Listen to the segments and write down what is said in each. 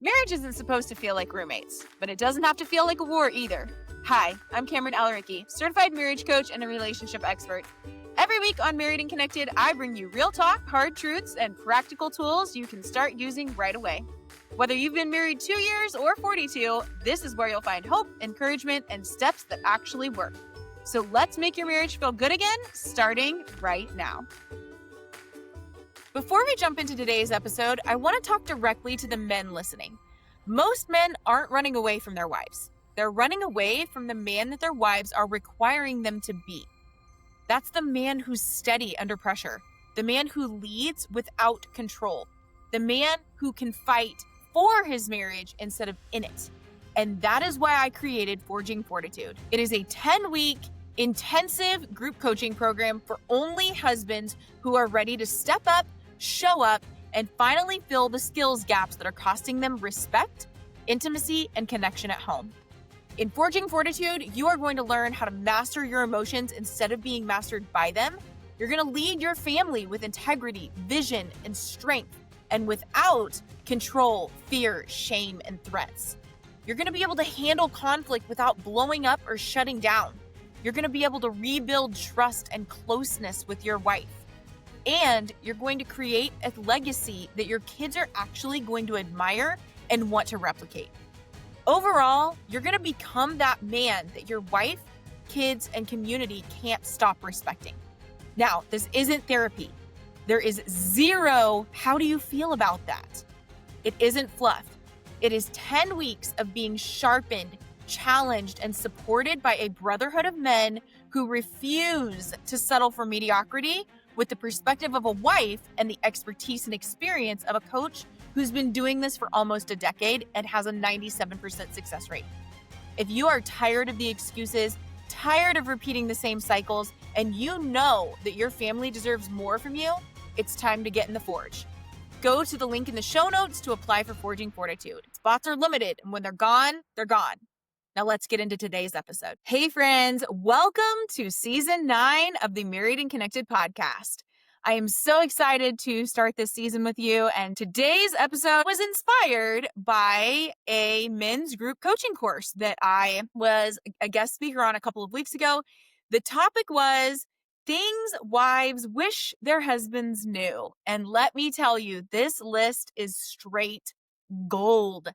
Marriage isn't supposed to feel like roommates, but it doesn't have to feel like a war either. Hi, I'm Kameran Alareqi, certified marriage coach and a relationship expert. Every week on Married and Connected, I bring you real talk, hard truths, and practical tools you can start using right away. Whether you've been married 2 years or 42, this is where you'll find hope, encouragement, and steps that actually work. So let's make your marriage feel good again, starting right now. Before we jump into today's episode, I want to talk directly to the men listening. Most men aren't running away from their wives. They're running away from the man that their wives are requiring them to be. That's the man who's steady under pressure, the man who leads without control, the man who can fight for his marriage instead of in it. And that is why I created Forging Fortitude. It is a 10-week intensive group coaching program for only husbands who are ready to step up, show up, and finally fill the skills gaps that are costing them respect, intimacy, and connection at home. In Forging Fortitude, you are going to learn how to master your emotions instead of being mastered by them. You're going to lead your family with integrity, vision, and strength, and without control, fear, shame, and threats. You're going to be able to handle conflict without blowing up or shutting down. You're going to be able to rebuild trust and closeness with your wife. And you're going to create a legacy that your kids are actually going to admire and want to replicate. Overall, you're going to become that man that your wife, kids, and community can't stop respecting. Now, this isn't therapy. There is zero, how do you feel about that? It isn't fluff. It is 10 weeks of being sharpened, challenged, and supported by a brotherhood of men who refuse to settle for mediocrity with the perspective of a wife and the expertise and experience of a coach who's been doing this for almost a decade and has a 97% success rate. If you are tired of the excuses, tired of repeating the same cycles, and you know that your family deserves more from you, it's time to get in the forge. Go to the link in the show notes to apply for Forging Fortitude. Spots are limited, and when they're gone, they're gone. Now let's get into today's episode. Hey friends, welcome to season 9 of the Married and Connected podcast. I am so excited to start this season with you, and today's episode was inspired by a men's group coaching course that I was a guest speaker on a couple of weeks ago. The topic was things wives wish their husbands knew. And let me tell you, this list is straight gold.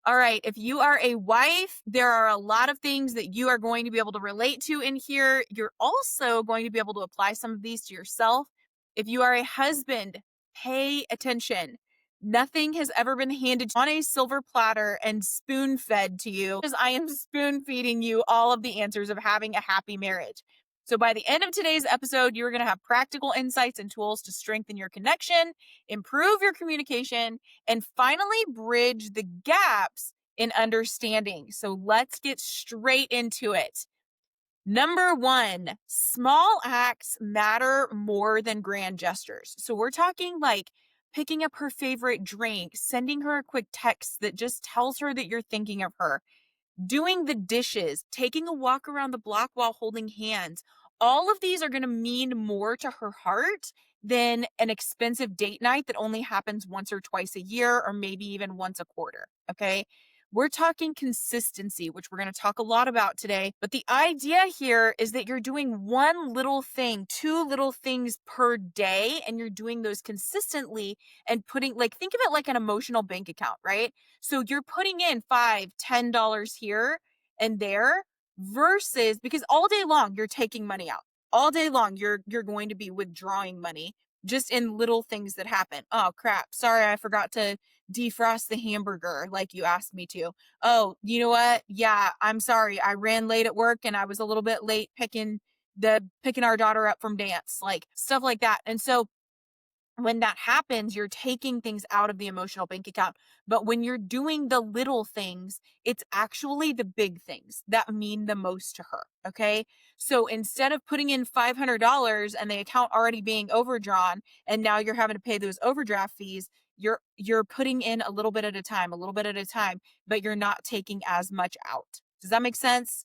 All right, if you are a wife, there are a lot of things that you are going to be able to relate to in here. You're also going to be able to apply some of these to yourself. If you are a husband, pay attention. Nothing has ever been handed on a silver platter and spoon-fed to you, because I am spoon-feeding you all of the answers of having a happy marriage. So by the end of today's episode, you're going to have practical insights and tools to strengthen your connection, improve your communication, and finally bridge the gaps in understanding. So let's get straight into it. Number 1, small acts matter more than grand gestures. So we're talking like picking up her favorite drink, sending her a quick text that just tells her that you're thinking of her, doing the dishes, taking a walk around the block while holding hands. All of these are going to mean more to her heart than an expensive date night that only happens once or twice a year, or maybe even once a quarter. Okay. We're talking consistency, which we're going to talk a lot about today. But the idea here is that you're doing one little thing, 2 little things per day, and you're doing those consistently and putting, like, think of it like an emotional bank account, right? So you're putting in $5, $10 here and there versus, because all day long you're taking money out. All day long you're going to be withdrawing money just in little things that happen. Oh crap, sorry, I forgot to defrost the hamburger like you asked me to. Oh, you know what? Yeah, I'm sorry. I ran late at work and I was a little bit late picking our daughter up from dance, like stuff like that. And so when that happens, you're taking things out of the emotional bank account. But when you're doing the little things, it's actually the big things that mean the most to her. Okay. So instead of putting in $500 and the account already being overdrawn, and now you're having to pay those overdraft fees, you're putting in a little bit at a time, but you're not taking as much out. Does that make sense?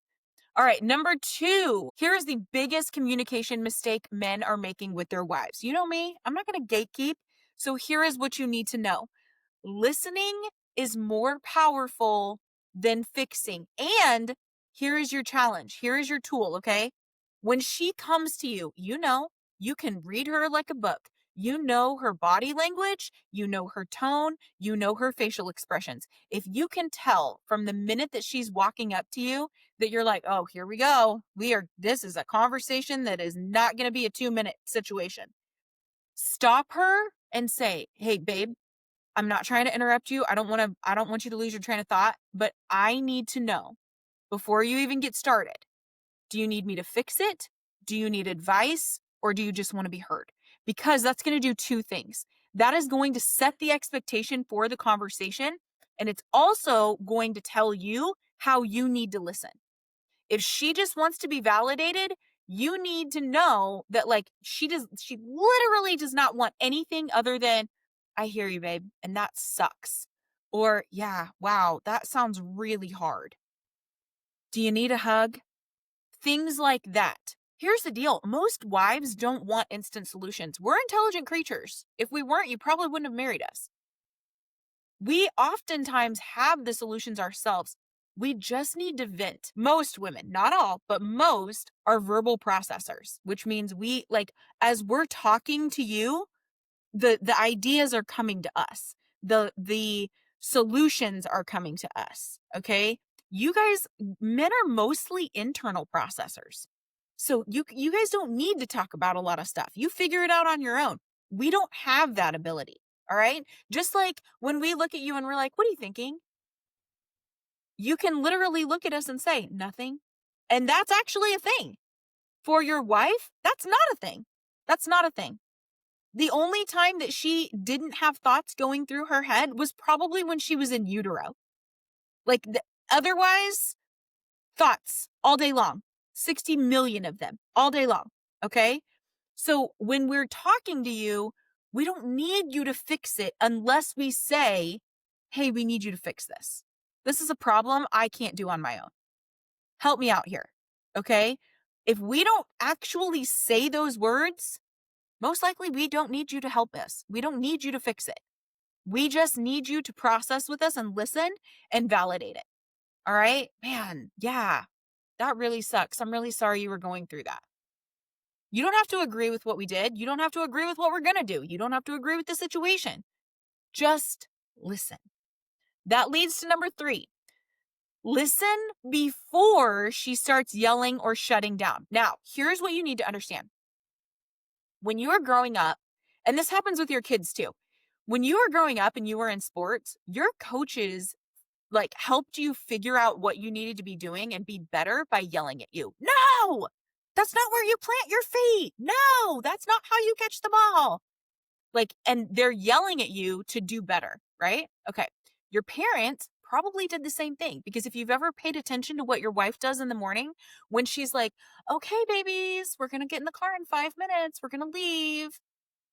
All right, number 2, here is the biggest communication mistake men are making with their wives. You know me, I'm not going to gatekeep. So here is what you need to know. Listening is more powerful than fixing. And here is your challenge. Here is your tool, okay? When she comes to you, you can read her like a book. You know her body language, you know her tone, you know her facial expressions. If you can tell from the minute that she's walking up to you that you're like, oh, here we go. This is a conversation that is not going to be a 2-minute situation. Stop her and say, hey, babe, I'm not trying to interrupt you. I don't want you to lose your train of thought, but I need to know before you even get started. Do you need me to fix it? Do you need advice? Or do you just want to be heard? Because that's going to do two things. That is going to set the expectation for the conversation. And it's also going to tell you how you need to listen. If she just wants to be validated, you need to know that she literally does not want anything other than, I hear you, babe, and that sucks. Or, yeah, wow, that sounds really hard. Do you need a hug? Things like that. Here's the deal. Most wives don't want instant solutions. We're intelligent creatures. If we weren't, you probably wouldn't have married us. We oftentimes have the solutions ourselves. We just need to vent. Most women, not all, but most are verbal processors, which means as we're talking to you, the ideas are coming to us. The solutions are coming to us. Okay. You guys, men are mostly internal processors. So you guys don't need to talk about a lot of stuff. You figure it out on your own. We don't have that ability. All right. Just like when we look at you and we're like, what are you thinking? You can literally look at us and say nothing. And that's actually a thing. For your wife, that's not a thing. That's not a thing. The only time that she didn't have thoughts going through her head was probably when she was in utero. Otherwise, thoughts all day long, 60 million of them all day long. Okay. So when we're talking to you, we don't need you to fix it unless we say, hey, we need you to fix this. This is a problem I can't do on my own. Help me out here. Okay. If we don't actually say those words, most likely we don't need you to help us. We don't need you to fix it. We just need you to process with us and listen and validate it. All right, man. Yeah, that really sucks. I'm really sorry you were going through that. You don't have to agree with what we did. You don't have to agree with what we're going to do. You don't have to agree with the situation. Just listen. That leads to number 3. Listen before she starts yelling or shutting down. Now, here's what you need to understand. When you are growing up, and this happens with your kids too, when you were growing up and you were in sports, your coaches helped you figure out what you needed to be doing and be better by yelling at you. No, that's not where you plant your feet. No, that's not how you catch the ball. And they're yelling at you to do better, right? Okay. Your parents probably did the same thing, because if you've ever paid attention to what your wife does in the morning, when she's like, okay, babies, we're going to get in the car in 5 minutes. We're going to leave.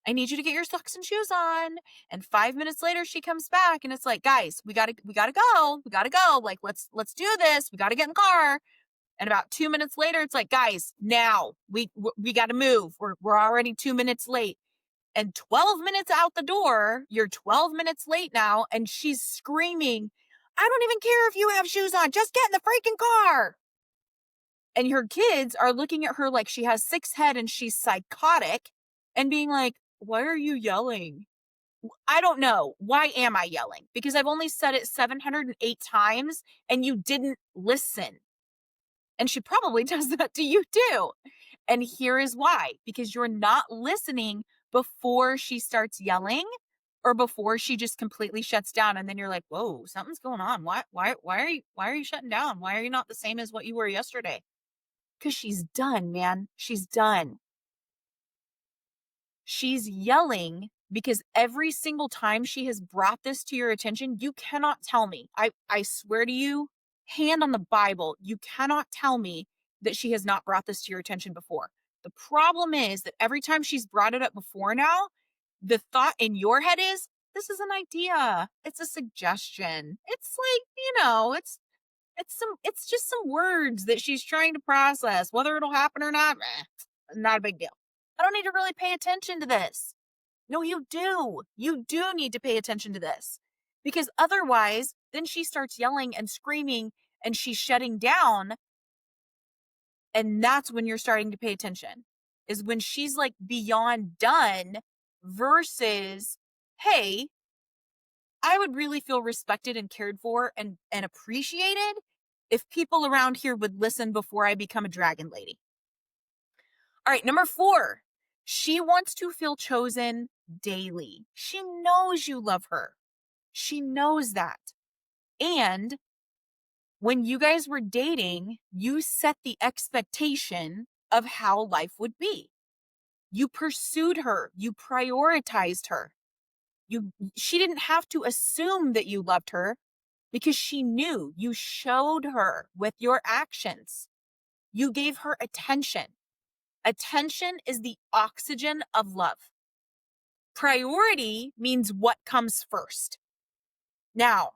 I need you to get your socks and shoes on. And 5 minutes later, she comes back and it's like, guys, we gotta go. We gotta go. Let's do this. We gotta get in the car. And about 2 minutes later, it's like, guys, now we gotta move. We're already 2 minutes late. And 12 minutes out the door, you're 12 minutes late now. And she's screaming, I don't even care if you have shoes on. Just get in the freaking car. And her kids are looking at her like she has 6 head and she's psychotic and being like, why are you yelling? I don't know. Why am I yelling? Because I've only said it 708 times and you didn't listen. And she probably does that to you too. And here is why. Because you're not listening before she starts yelling or before she just completely shuts down. And then you're like, whoa, something's going on. Why are you shutting down? Why are you not the same as what you were yesterday? Because she's done, man. She's done. She's yelling because every single time she has brought this to your attention, you cannot tell me. I swear to you, hand on the Bible, you cannot tell me that she has not brought this to your attention before. The problem is that every time she's brought it up before now, the thought in your head is, this is an idea. It's a suggestion. It's it's just some words that she's trying to process. Whether it'll happen or not, not a big deal. I don't need to really pay attention to this. No, you do. You do need to pay attention to this, Because otherwise, then she starts yelling and screaming and she's shutting down. And that's when you're starting to pay attention, is when she's like beyond done versus, hey, I would really feel respected and cared for and appreciated if people around here would listen before I become a dragon lady. All right, number 4, she wants to feel chosen daily. She knows you love her. She knows that. And when you guys were dating, you set the expectation of how life would be. You pursued her. You prioritized her. She didn't have to assume that you loved her because she knew. You showed her with your actions. You gave her attention. Attention is the oxygen of love. Priority means what comes first. Now,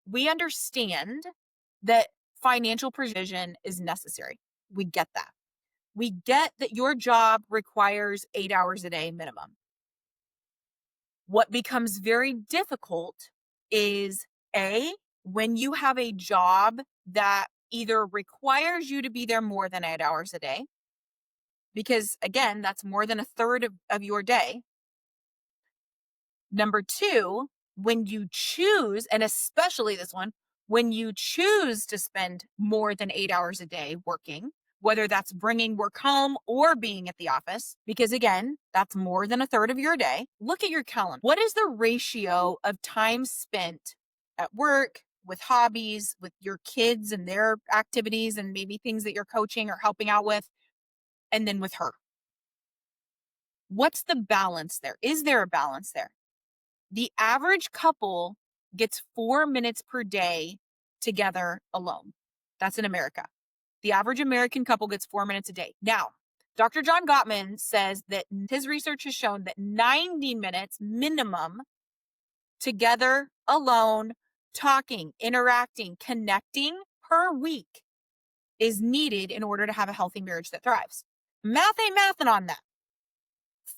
we understand that financial provision is necessary. We get that. We get that your job requires 8 hours a day minimum. What becomes very difficult is when you have a job that either requires you to be there more than 8 hours a day, because again, that's more than a third of your day. Number 2, when you choose, and especially this one, when you choose to spend more than 8 hours a day working, whether that's bringing work home or being at the office, because again, that's more than a third of your day. Look at your calendar. What is the ratio of time spent at work, with hobbies, with your kids and their activities and maybe things that you're coaching or helping out with, and then with her? What's the balance there? Is there a balance there? The average couple gets 4 minutes per day together alone. That's in America. The average American couple gets 4 minutes a day. Now, Dr. John Gottman says that his research has shown that 90 minutes minimum together alone, talking, interacting, connecting per week is needed in order to have a healthy marriage that thrives. Math ain't mathing on that.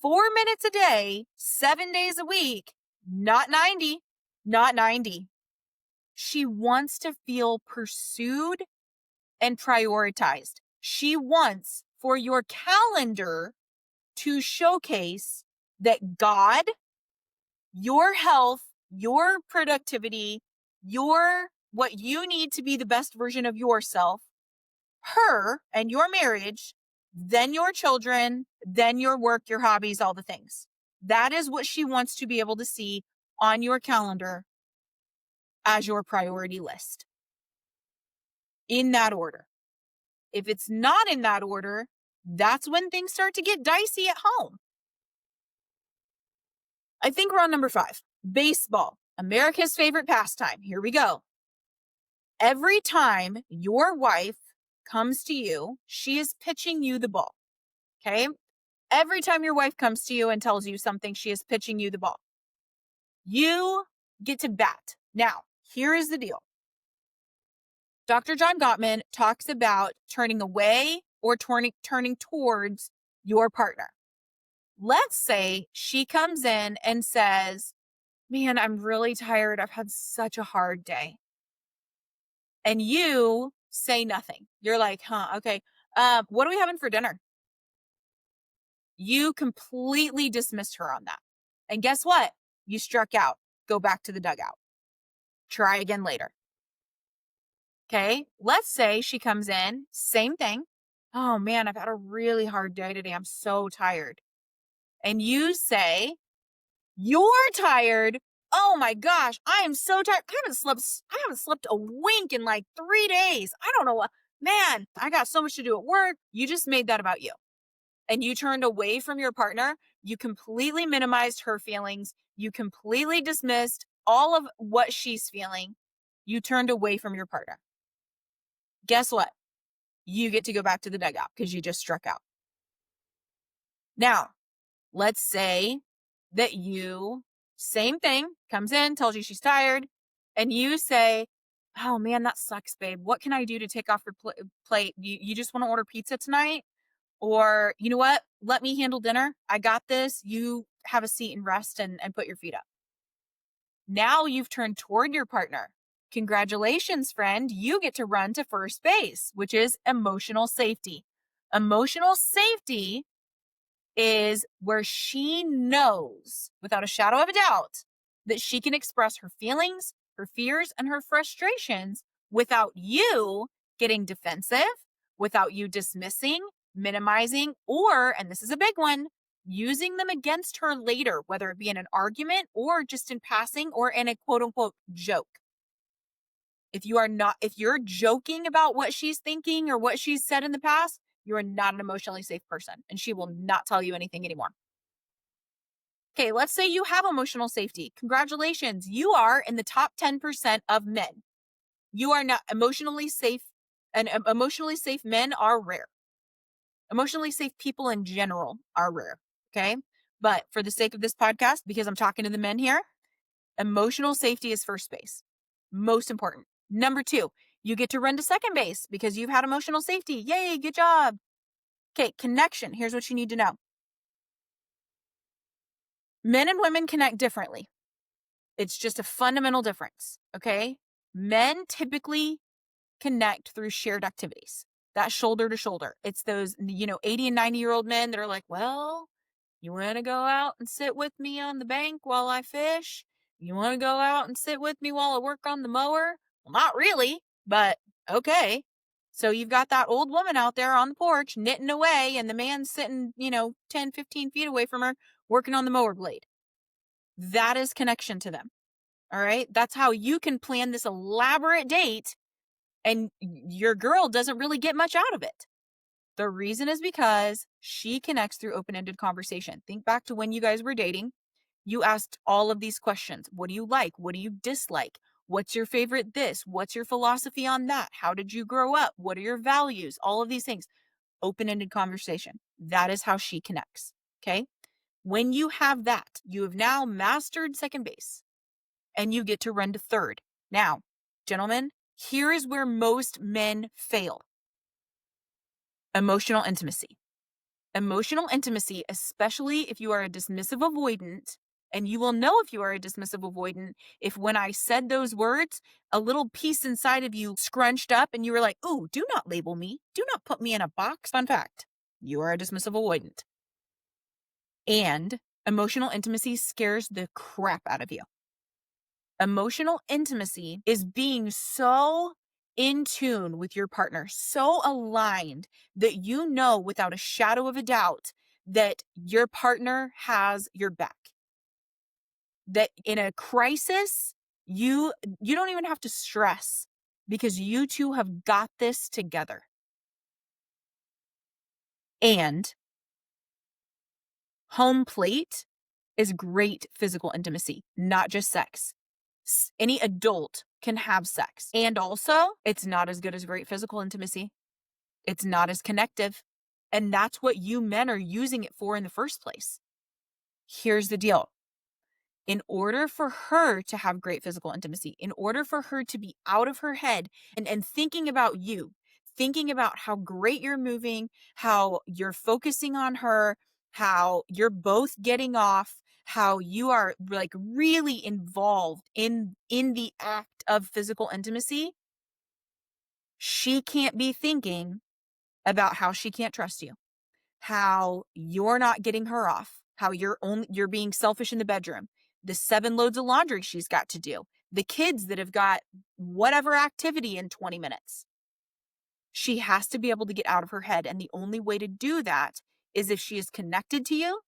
4 minutes a day, 7 days a week, not 90, not 90. She wants to feel pursued and prioritized. She wants for your calendar to showcase that God, your health, your productivity, what you need to be the best version of yourself, her and your marriage, then your children, then your work, your hobbies, all the things. That is what she wants to be able to see on your calendar as your priority list. In that order. If it's not in that order, that's when things start to get dicey at home. I think we're on number 5. Baseball, America's favorite pastime. Here we go. Every time your wife comes to you, she is pitching you the ball. Okay? Every time your wife comes to you and tells you something, she is pitching you the ball. You get to bat. Now, here is the deal. Dr. John Gottman talks about turning away or turning towards your partner. Let's say she comes in and says, man, I'm really tired. I've had such a hard day. And you say nothing. You're like, okay. What are we having for dinner? You completely dismissed her on that. And guess what? You struck out. Go back to the dugout. Try again later. Okay. Let's say she comes in, same thing. Oh man, I've had a really hard day today. I'm so tired. And you say, you're tired. Oh my gosh, I am so tired. I haven't slept a wink in like 3 days. I don't know what, man, I got so much to do at work. You just made that about you. And you turned away from your partner. You completely minimized her feelings. You completely dismissed all of what she's feeling. You turned away from your partner. Guess what? You get to go back to the dugout because you just struck out. Now, let's say that same thing, comes in, tells you she's tired, and you say, oh man, that sucks, babe. What can I do to take off your plate? You just want to order pizza tonight? Or, you know what? Let me handle dinner. I got this. You have a seat and rest and put your feet up. Now you've turned toward your partner. Congratulations, friend. You get to run to first base, which is emotional safety. Emotional safety is where she knows without a shadow of a doubt that she can express her feelings, her fears, and her frustrations without you getting defensive, without you dismissing, minimizing, or, and this is a big one, using them against her later, whether it be in an argument or just in passing or in a quote unquote joke. If you're joking about what she's thinking or what she's said in the past, you are not an emotionally safe person and she will not tell you anything anymore. Okay, let's say you have emotional safety. Congratulations. You are in the top 10% of men. You are not emotionally safe, and emotionally safe men are rare. Emotionally safe people in general are rare. Okay. But for the sake of this podcast, because I'm talking to the men here, emotional safety is first base. Most important. Number 2, you get to run to second base because you've had emotional safety. Yay, good job. Okay, connection. Here's what you need to know. Men and women connect differently. It's just a fundamental difference, okay? Men typically connect through shared activities, that shoulder to shoulder. It's those, 80 and 90-year-old men that are like, well, you want to go out and sit with me on the bank while I fish? You want to go out and sit with me while I work on the mower? Well, not really, but okay. So you've got that old woman out there on the porch knitting away and the man's sitting, 10, 15 feet away from her working on the mower blade. That is connection to them. All right. That's how you can plan this elaborate date and your girl doesn't really get much out of it. The reason is because she connects through open-ended conversation. Think back to when you guys were dating. You asked all of these questions. What do you like? What do you dislike? What's your favorite this? What's your philosophy on that? How did you grow up? What are your values? All of these things. Open-ended conversation. That is how she connects. Okay. When you have that, you have now mastered second base and you get to run to third. Now, gentlemen, here is where most men fail. Emotional intimacy. Emotional intimacy, especially if you are a dismissive avoidant, and you will know if you are a dismissive avoidant if when I said those words, a little piece inside of you scrunched up and you were like, ooh, do not label me. Do not put me in a box. Fun fact, you are a dismissive avoidant. And emotional intimacy scares the crap out of you. Emotional intimacy is being so in tune with your partner, so aligned that you know without a shadow of a doubt that your partner has your back. That in a crisis, you don't even have to stress because you two have got this together. And home plate is great physical intimacy, not just sex. Any adult can have sex. And also, it's not as good as great physical intimacy. It's not as connective. And that's what you men are using it for in the first place. Here's the deal. In order for her to have great physical intimacy, in order for her to be out of her head and thinking about you, thinking about how great you're moving, how you're focusing on her, how you're both getting off, how you are like really involved in the act of physical intimacy, she can't be thinking about how she can't trust you, how you're not getting her off, how you're being selfish in the bedroom, the 7 loads of laundry she's got to do, the kids that have got whatever activity in 20 minutes. She has to be able to get out of her head. And the only way to do that is if she is connected to you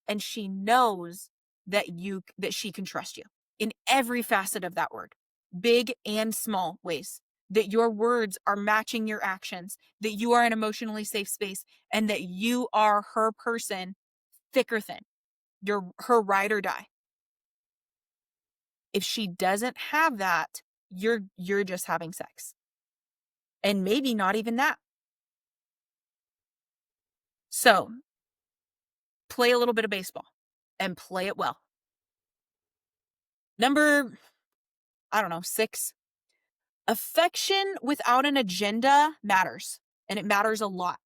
and she knows that she can trust you in every facet of that word, big and small ways, that your words are matching your actions, that you are an emotionally safe space, and that you are her person, thick or thin. You're her ride or die. If she doesn't have that, you're just having sex. And maybe not even that. So, play a little bit of baseball and play it well. Number, 6. Affection without an agenda matters, and it matters a lot.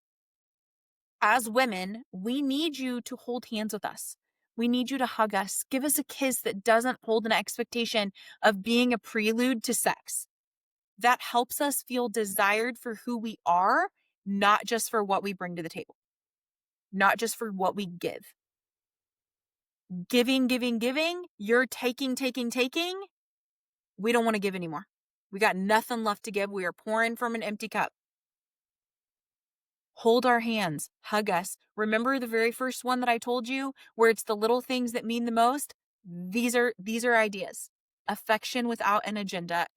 As women, we need you to hold hands with us. We need you to hug us. Give us a kiss that doesn't hold an expectation of being a prelude to sex. That helps us feel desired for who we are, not just for what we bring to the table, not just for what we give. Giving, giving, giving, you're taking, taking, taking. We don't want to give anymore. We got nothing left to give. We are pouring from an empty cup. Hold our hands, hug us. Remember the very first one that I told you where it's the little things that mean the most? These are ideas. Affection without an agenda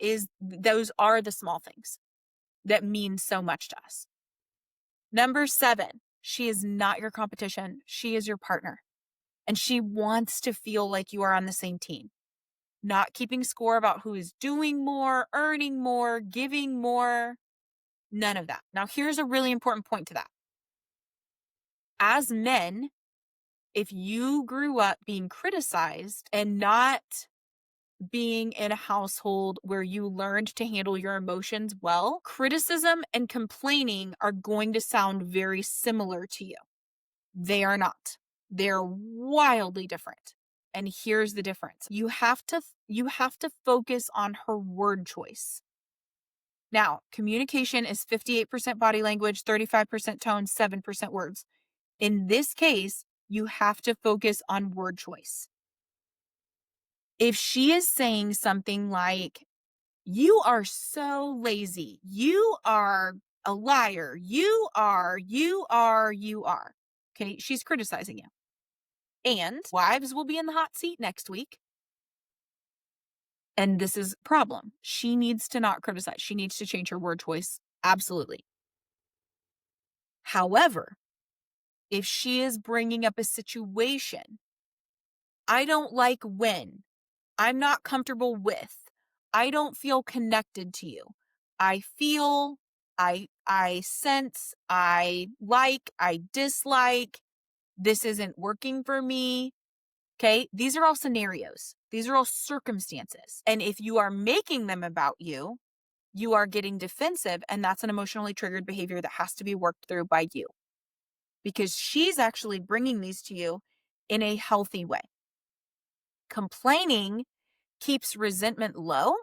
those are the small things that mean so much to us. Number 7, she is not your competition. She is your partner. And she wants to feel like you are on the same team. Not keeping score about who is doing more, earning more, giving more. None of that. Now, here's a really important point to that. As men, if you grew up being criticized and not being in a household where you learned to handle your emotions well, criticism and complaining are going to sound very similar to you. They are not. They're wildly different. And here's the difference. You have to focus on her word choice. Now, communication is 58% body language, 35% tone, 7% words. In this case, you have to focus on word choice. If she is saying something like, you are so lazy, you are a liar, you are, okay, she's criticizing you. And wives will be in the hot seat next week. And this is a problem. She needs to not criticize. She needs to change her word choice. Absolutely. However, if she is bringing up a situation, I don't like when, I'm not comfortable with, I don't feel connected to you. I feel, I sense, I like, I dislike, this isn't working for me. Okay, these are all scenarios. These are all circumstances. And if you are making them about you, you are getting defensive, and that's an emotionally triggered behavior that has to be worked through by you. Because she's actually bringing these to you in a healthy way. Complaining keeps resentment low,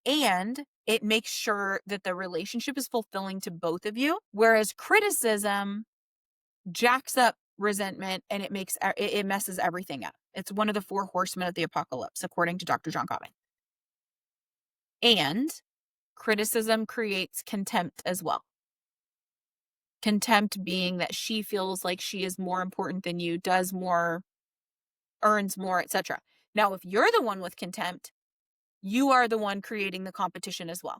and it makes sure that the relationship is fulfilling to both of you. Whereas criticism jacks up resentment and it messes everything up. It's one of the 4 horsemen of the apocalypse, according to Dr. John Kameran. And criticism creates contempt as well. Contempt being that she feels like she is more important than you, does more, earns more, etc. Now, if you're the one with contempt, you are the one creating the competition as well.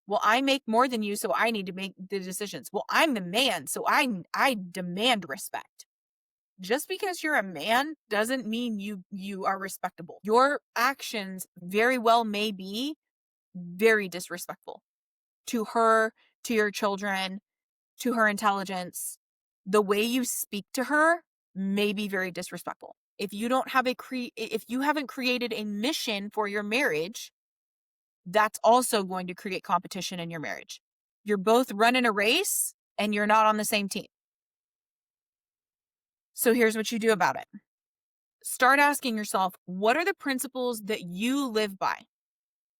Well, I make more than you, so I need to make the decisions. Well, I'm the man, so I demand respect. Just because you're a man doesn't mean you are respectable. Your actions very well may be very disrespectful to her, to your children, to her intelligence. The way you speak to her may be very disrespectful. If you don't have if you haven't created a mission for your marriage, that's also going to create competition in your marriage. You're both running a race and you're not on the same team. So here's what you do about it. Start asking yourself, what are the principles that you live by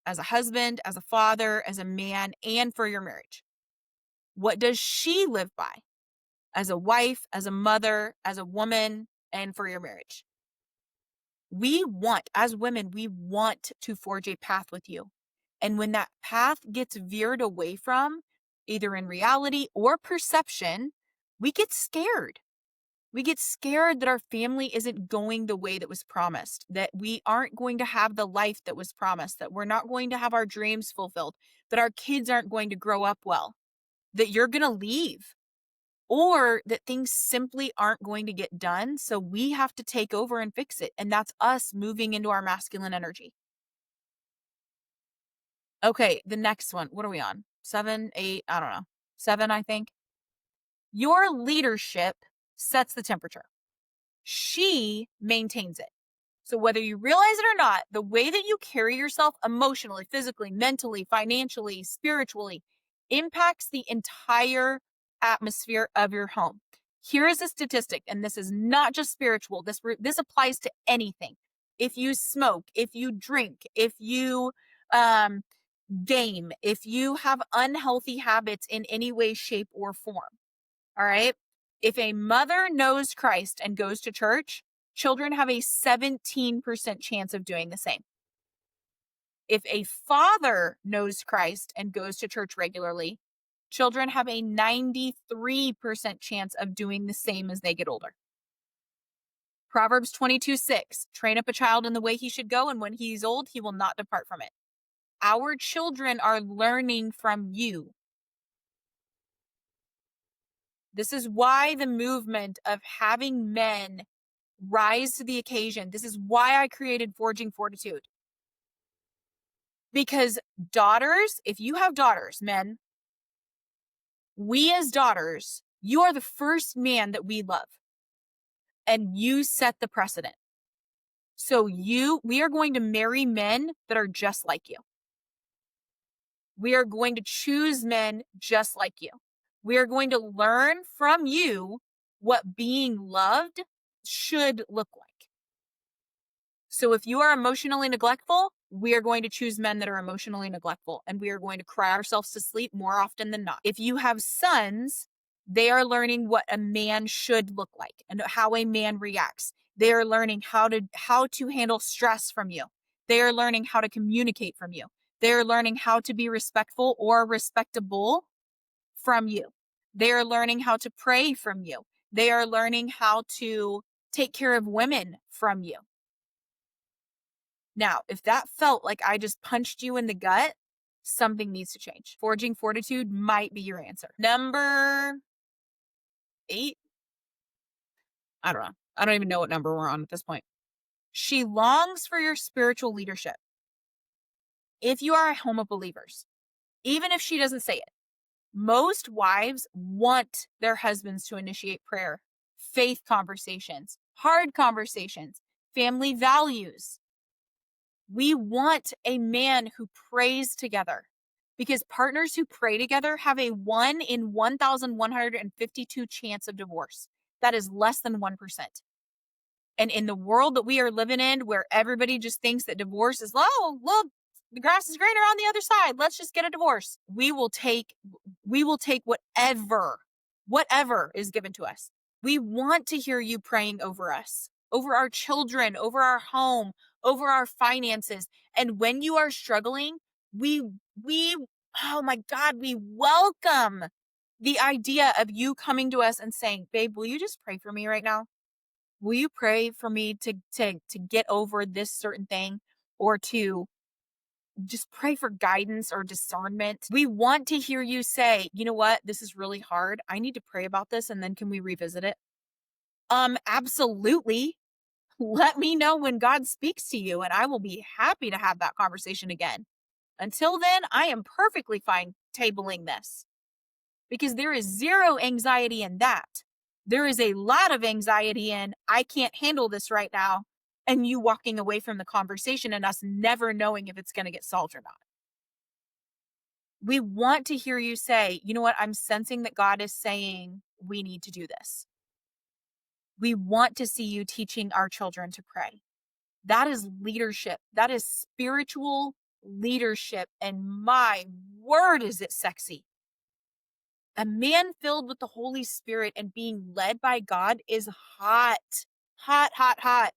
as a husband, as a father, as a man, and for your marriage? What does she live by as a wife, as a mother, as a woman, and for your marriage? As women, we want to forge a path with you. And when that path gets veered away from, either in reality or perception, we get scared. We get scared that our family isn't going the way that was promised, that we aren't going to have the life that was promised, that we're not going to have our dreams fulfilled, that our kids aren't going to grow up well, that you're going to leave, or that things simply aren't going to get done. So we have to take over and fix it. And that's us moving into our masculine energy. Okay, the next one. What are we on? 7, 8, I don't know. 7, I think. Your leadership sets the temperature. She maintains it. So whether you realize it or not, the way that you carry yourself emotionally, physically, mentally, financially, spiritually impacts the entire atmosphere of your home. Here is a statistic, and this is not just spiritual. This applies to anything. If you smoke, if you drink, if you game, if you have unhealthy habits in any way, shape, or form, all right? If a mother knows Christ and goes to church, children have a 17% chance of doing the same. If a father knows Christ and goes to church regularly, children have a 93% chance of doing the same as they get older. Proverbs 22:6, train up a child in the way he should go, and when he's old, he will not depart from it. Our children are learning from you. This is why the movement of having men rise to the occasion. This is why I created Forging Fortitude. Because daughters, if you have daughters, men, we as daughters, you are the first man that we love. And you set the precedent. So we are going to marry men that are just like you. We are going to choose men just like you. We are going to learn from you what being loved should look like. So if you are emotionally neglectful, we are going to choose men that are emotionally neglectful, and we are going to cry ourselves to sleep more often than not. If you have sons, they are learning what a man should look like and how a man reacts. They are learning how to handle stress from you. They are learning how to communicate from you. They are learning how to be respectful or respectable from you. They are learning how to pray from you. They are learning how to take care of women from you. Now, if that felt like I just punched you in the gut, something needs to change. Forging Fortitude might be your answer. Number 8. I don't know. I don't even know what number we're on at this point. She longs for your spiritual leadership. If you are a home of believers, even if she doesn't say it, most wives want their husbands to initiate prayer, faith conversations, hard conversations, family values. We want a man who prays together, because partners who pray together have a 1 in 1,152 chance of divorce. That is less than 1%. And in the world that we are living in, where everybody just thinks that divorce is, oh, look, the grass is greener on the other side, let's just get a divorce. We will take whatever is given to us. We want to hear you praying over us, over our children, over our home, over our finances. And when you are struggling, we oh my God, we welcome the idea of you coming to us and saying, babe, will you just pray for me right now? Will you pray for me to get over this certain thing, or to just pray for guidance or discernment? We want to hear you say, you know what, this is really hard. I need to pray about this, and then can we revisit it? Absolutely. Let me know when God speaks to you, and I will be happy to have that conversation again. Until then, I am perfectly fine tabling this, because there is zero anxiety in that. There is a lot of anxiety in, I can't handle this right now, and you walking away from the conversation and us never knowing if it's going to get solved or not. We want to hear you say, you know what, I'm sensing that God is saying we need to do this. We want to see you teaching our children to pray. That is leadership. That is spiritual leadership. And my word, is it sexy. A man filled with the Holy Spirit and being led by God is hot, hot, hot, hot.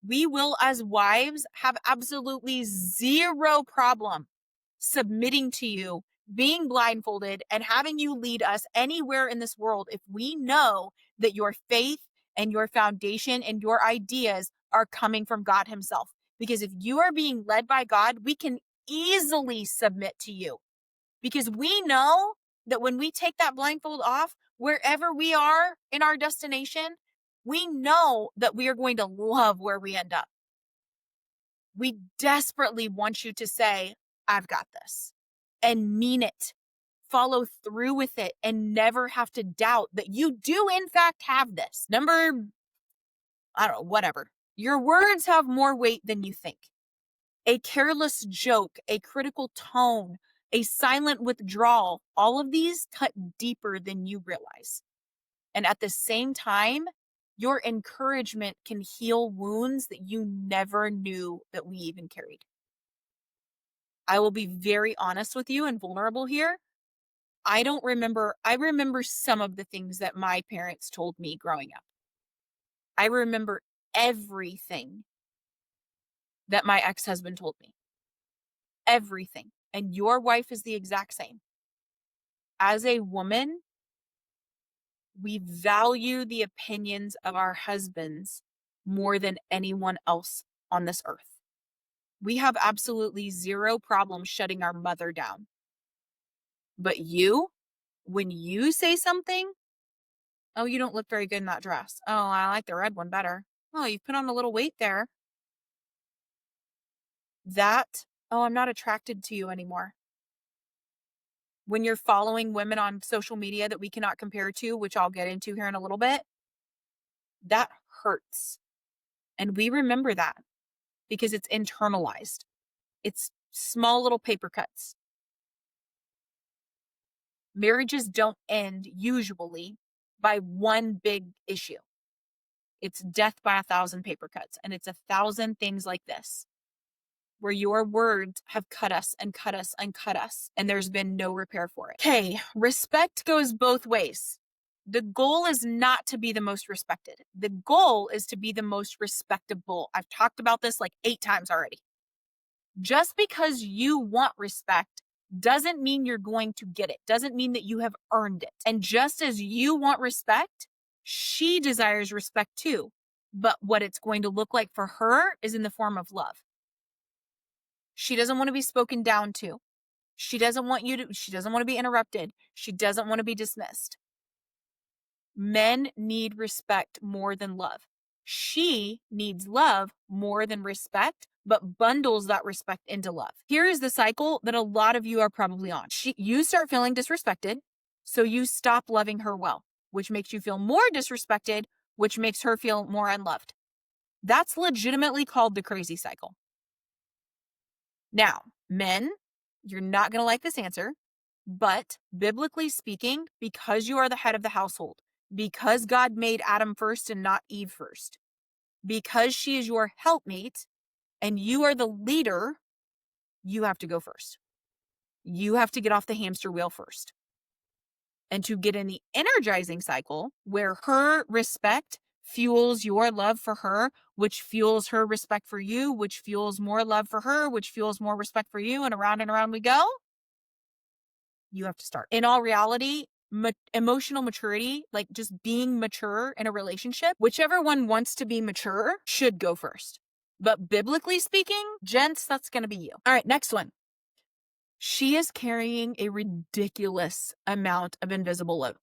We will, as wives, have absolutely zero problem submitting to you, being blindfolded, and having you lead us anywhere in this world if we know that your faith and your foundation and your ideas are coming from God Himself. Because if you are being led by God, we can easily submit to you, because we know that when we take that blindfold off, wherever we are in our destination, we know that we are going to love where we end up. We desperately want you to say, I've got this, and mean it. Follow through with it and never have to doubt that you do in fact have this. Number, I don't know, whatever. Your words have more weight than you think. A careless joke, a critical tone, a silent withdrawal, all of these cut deeper than you realize. And at the same time, your encouragement can heal wounds that you never knew that we even carried. I will be very honest with you and vulnerable here. I remember some of the things that my parents told me growing up. I remember everything that my ex-husband told me. Everything. And your wife is the exact same. As a woman, we value the opinions of our husbands more than anyone else on this earth. We have absolutely zero problem shutting our mother down. But you, when you say something, oh, you don't look very good in that dress. Oh, I like the red one better. Oh, you put on a little weight there. Oh, I'm not attracted to you anymore. When you're following women on social media that we cannot compare to, which I'll get into here in a little bit, that hurts. And we remember that because it's internalized. It's small little paper cuts. Marriages don't end usually by one big issue. It's death by 1,000 paper cuts. And it's 1,000 things like this, where your words have cut us and cut us and cut us, and there's been no repair for it. Okay, respect goes both ways. The goal is not to be the most respected. The goal is to be the most respectable. I've talked about this like 8 times already. Just because you want respect doesn't mean you're going to get it. Doesn't mean that you have earned it. And just as you want respect, she desires respect too. But what it's going to look like for her is in the form of love. She doesn't want to be spoken down to. She doesn't want to be interrupted. She doesn't want to be dismissed. Men need respect more than love. She needs love more than respect, but bundles that respect into love. Here is the cycle that a lot of you are probably on. You start feeling disrespected, so you stop loving her well, which makes you feel more disrespected, which makes her feel more unloved. That's legitimately called the crazy cycle. Now, men, you're not going to like this answer, but biblically speaking, because you are the head of the household, because God made Adam first and not Eve first, because she is your helpmate and you are the leader, you have to go first. You have to get off the hamster wheel first. And to get in the energizing cycle where her respect fuels your love for her, which fuels her respect for you, which fuels more love for her, which fuels more respect for you, and around we go, you have to start. In all reality, emotional maturity, like just being mature in a relationship, whichever one wants to be mature should go first. But biblically speaking, gents, that's going to be you. All right, next one. She is carrying a ridiculous amount of invisible load.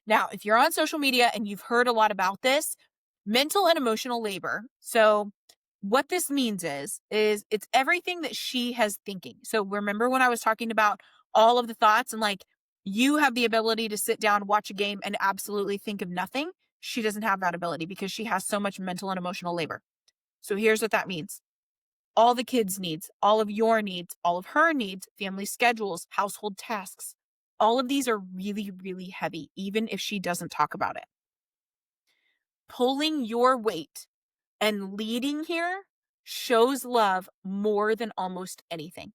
Now, if you're on social media and you've heard a lot about this, mental and emotional labor. So what this means is it's everything that she has thinking. So remember when I was talking about all of the thoughts and like you have the ability to sit down, watch a game and absolutely think of nothing. She doesn't have that ability because she has so much mental and emotional labor. So here's what that means. All the kids' needs, all of your needs, all of her needs, family schedules, household tasks. All of these are really, really heavy, even if she doesn't talk about it. Pulling your weight and leading here shows love more than almost anything.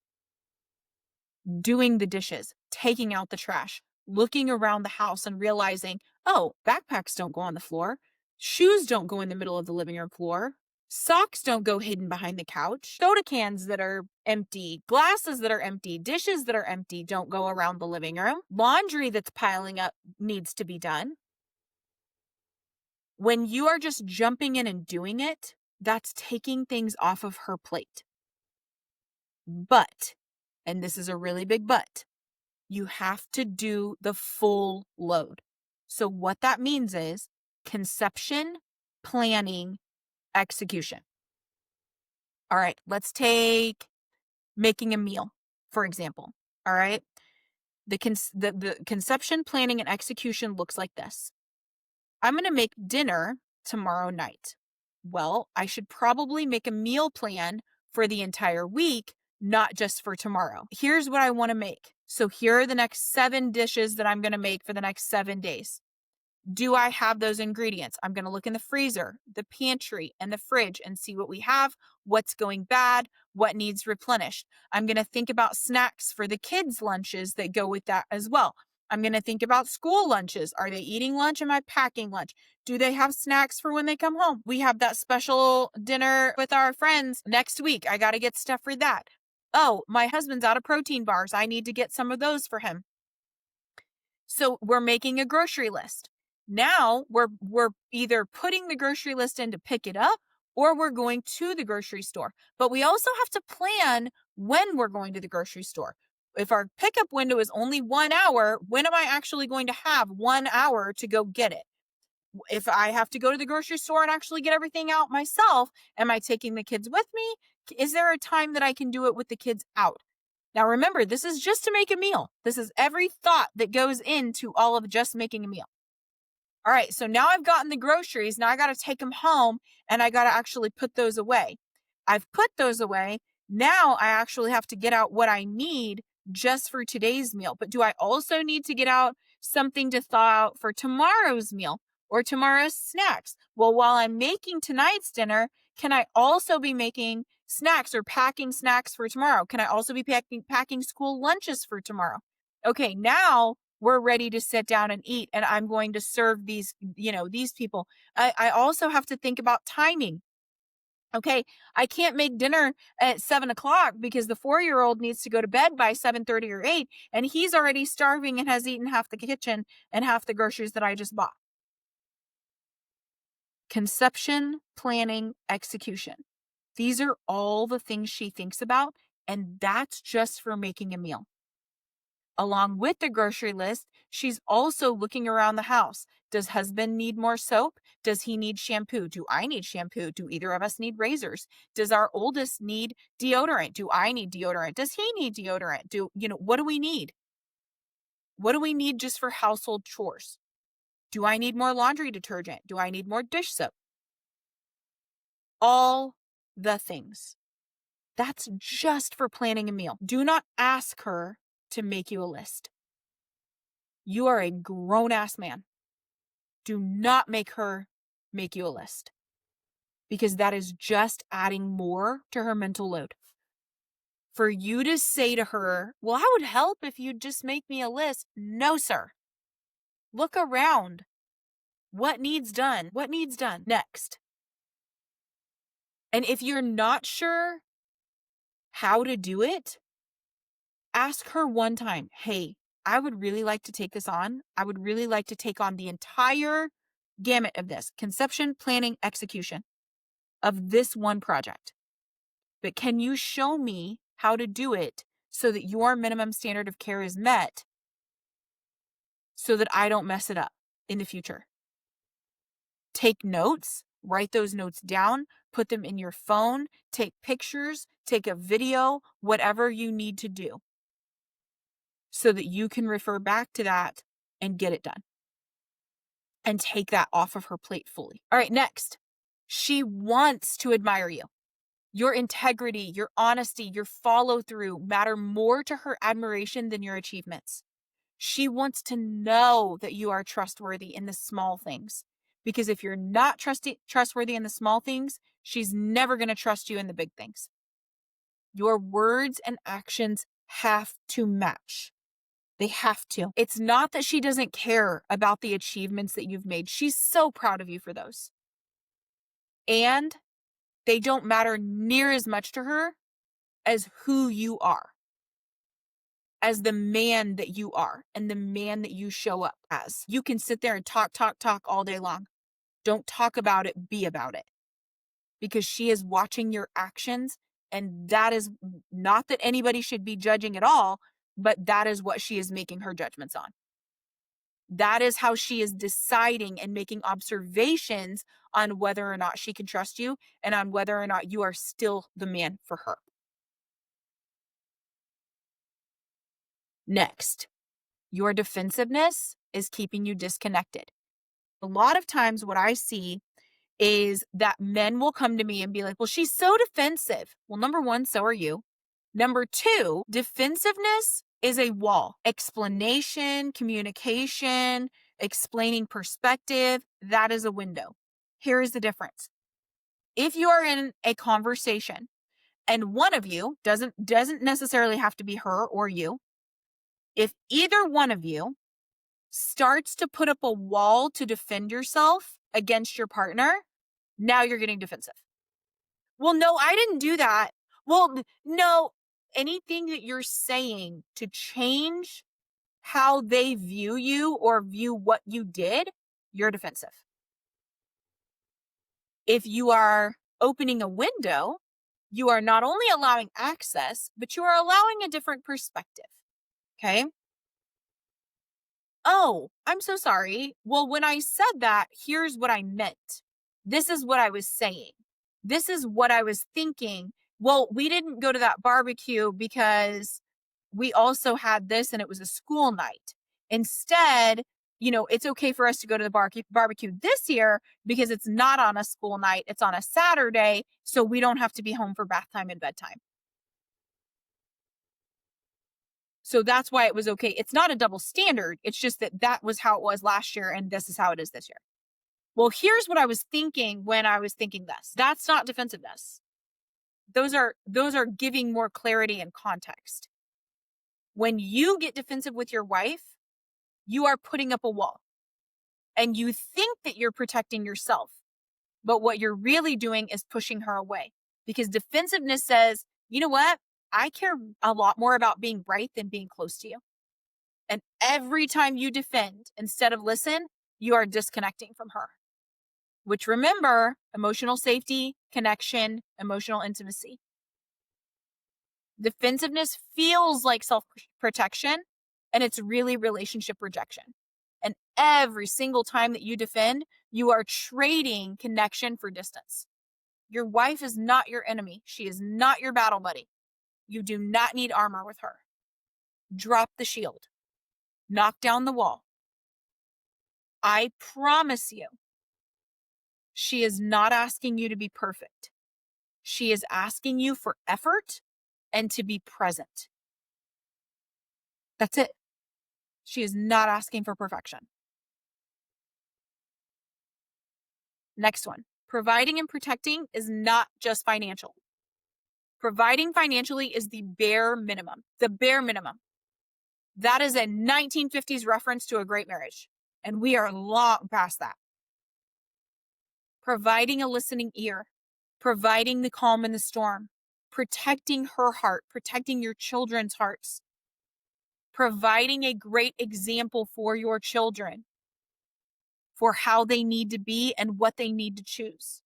Doing the dishes, taking out the trash, looking around the house and realizing, oh, backpacks don't go on the floor. Shoes don't go in the middle of the living room floor. Socks don't go hidden behind the couch. Soda cans that are empty, glasses that are empty, dishes that are empty don't go around the living room. Laundry that's piling up needs to be done. When you are just jumping in and doing it, that's taking things off of her plate. But, and this is a really big but, you have to do the full load. So what that means is conception, planning, execution. All right, let's take making a meal, for example. All right. The conception, planning, and execution looks like this. I'm going to make dinner tomorrow night. Well, I should probably make a meal plan for the entire week, not just for tomorrow. Here's what I want to make. So here are the next 7 dishes that I'm going to make for the next 7 days. Do I have those ingredients? I'm going to look in the freezer, the pantry, and the fridge and see what we have, what's going bad, what needs replenished. I'm going to think about snacks for the kids' lunches that go with that as well. I'm going to think about school lunches. Are they eating lunch? Am I packing lunch? Do they have snacks for when they come home? We have that special dinner with our friends next week. I got to get stuff for that. Oh, my husband's out of protein bars. I need to get some of those for him. So we're making a grocery list. Now we're either putting the grocery list in to pick it up or we're going to the grocery store. But we also have to plan when we're going to the grocery store. If our pickup window is only 1 hour, when am I actually going to have 1 hour to go get it? If I have to go to the grocery store and actually get everything out myself, am I taking the kids with me? Is there a time that I can do it with the kids out? Now remember, this is just to make a meal. This is every thought that goes into all of just making a meal. All right, so now I've gotten the groceries. Now I got to take them home and I got to actually put those away. I've put those away. Now I actually have to get out what I need just for today's meal. But do I also need to get out something to thaw out for tomorrow's meal or tomorrow's snacks? Well, while I'm making tonight's dinner, can I also be making snacks or packing snacks for tomorrow? Can I also be packing school lunches for tomorrow? Okay, now we're ready to sit down and eat and I'm going to serve these people. I also have to think about timing. Okay, I can't make dinner at 7:00 because the 4-year-old needs to go to bed by 7:30 or 8, and he's already starving and has eaten half the kitchen and half the groceries that I just bought. Conception, planning, execution. These are all the things she thinks about, and that's just for making a meal. Along with the grocery list, she's also looking around the house. Does husband need more soap? Does he need shampoo? Do I need shampoo? Do either of us need razors? Does our oldest need deodorant? Do I need deodorant? Does he need deodorant? What do we need? What do we need just for household chores? Do I need more laundry detergent? Do I need more dish soap? All the things. That's just for planning a meal. Do not ask her to make you a list. You are a grown-ass man. Do not make her make you a list because that is just adding more to her mental load. For you to say to her, well, I would help if you'd just make me a list. No, sir. Look around. What needs done? What needs done next? And if you're not sure how to do it, ask her one time, hey, I would really like to take this on. I would really like to take on the entire gamut of this conception, planning, execution of this one project. But can you show me how to do it so that your minimum standard of care is met so that I don't mess it up in the future? Take notes, write those notes down, put them in your phone, take pictures, take a video, whatever you need to do so that you can refer back to that and get it done and take that off of her plate fully. All right, next, she wants to admire you. Your integrity, your honesty, your follow through matter more to her admiration than your achievements. She wants to know that you are trustworthy in the small things. Because if you're not trustworthy in the small things, she's never going to trust you in the big things. Your words and actions have to match. They have to. It's not that she doesn't care about the achievements that you've made. She's so proud of you for those. And they don't matter near as much to her as who you are, as the man that you are and the man that you show up as. You can sit there and talk all day long. Don't talk about it, be about it. Because she is watching your actions, and that is not that anybody should be judging at all, but that is what she is making her judgments on. That is how she is deciding and making observations on whether or not she can trust you and on whether or not you are still the man for her. Next, your defensiveness is keeping you disconnected. A lot of times what I see is that men will come to me and be like, well, she's so defensive. Well, number one, so are you. Number two, defensiveness is a wall. Explanation, communication, Explaining perspective, that is a window. Here is the difference. If you are in a conversation and one of you doesn't necessarily have to be her or you, if either one of you starts to put up a wall to defend yourself against your partner, now you're getting defensive. Well, no, I didn't do that. Well, no, anything that you're saying to change how they view you or view what you did, you're defensive. If you are opening a window, you are not only allowing access, but you are allowing a different perspective. Okay? Oh, I'm so sorry. Well, when I said that, here's what I meant. This is what I was saying. This is what I was thinking. Well, we didn't go to that barbecue because we also had this and it was a school night. Instead, it's okay for us to go to the barbecue this year because it's not on a school night. It's on a Saturday. So we don't have to be home for bath time and bedtime. So that's why it was okay. It's not a double standard. It's just that was how it was last year and this is how it is this year. Well, here's what I was thinking when I was thinking this. That's not defensiveness. Those are giving more clarity and context. When you get defensive with your wife, you are putting up a wall. And you think that you're protecting yourself. But what you're really doing is pushing her away. Because defensiveness says, you know what? I care a lot more about being right than being close to you. And every time you defend instead of listen, you are disconnecting from her. Which, remember, emotional safety, connection, emotional intimacy. Defensiveness feels like self-protection, and it's really relationship rejection. And every single time that you defend, you are trading connection for distance. Your wife is not your enemy. She is not your battle buddy. You do not need armor with her. Drop the shield. Knock down the wall. I promise you, she is not asking you to be perfect. She is asking you for effort and to be present. That's it. She is not asking for perfection. Next one. Providing and protecting is not just financial. Providing financially is the bare minimum. The bare minimum. That is a 1950s reference to a great marriage. And we are long past that. Providing a listening ear. Providing the calm in the storm. Protecting her heart. Protecting your children's hearts. Providing a great example for your children. For how they need to be and what they need to choose.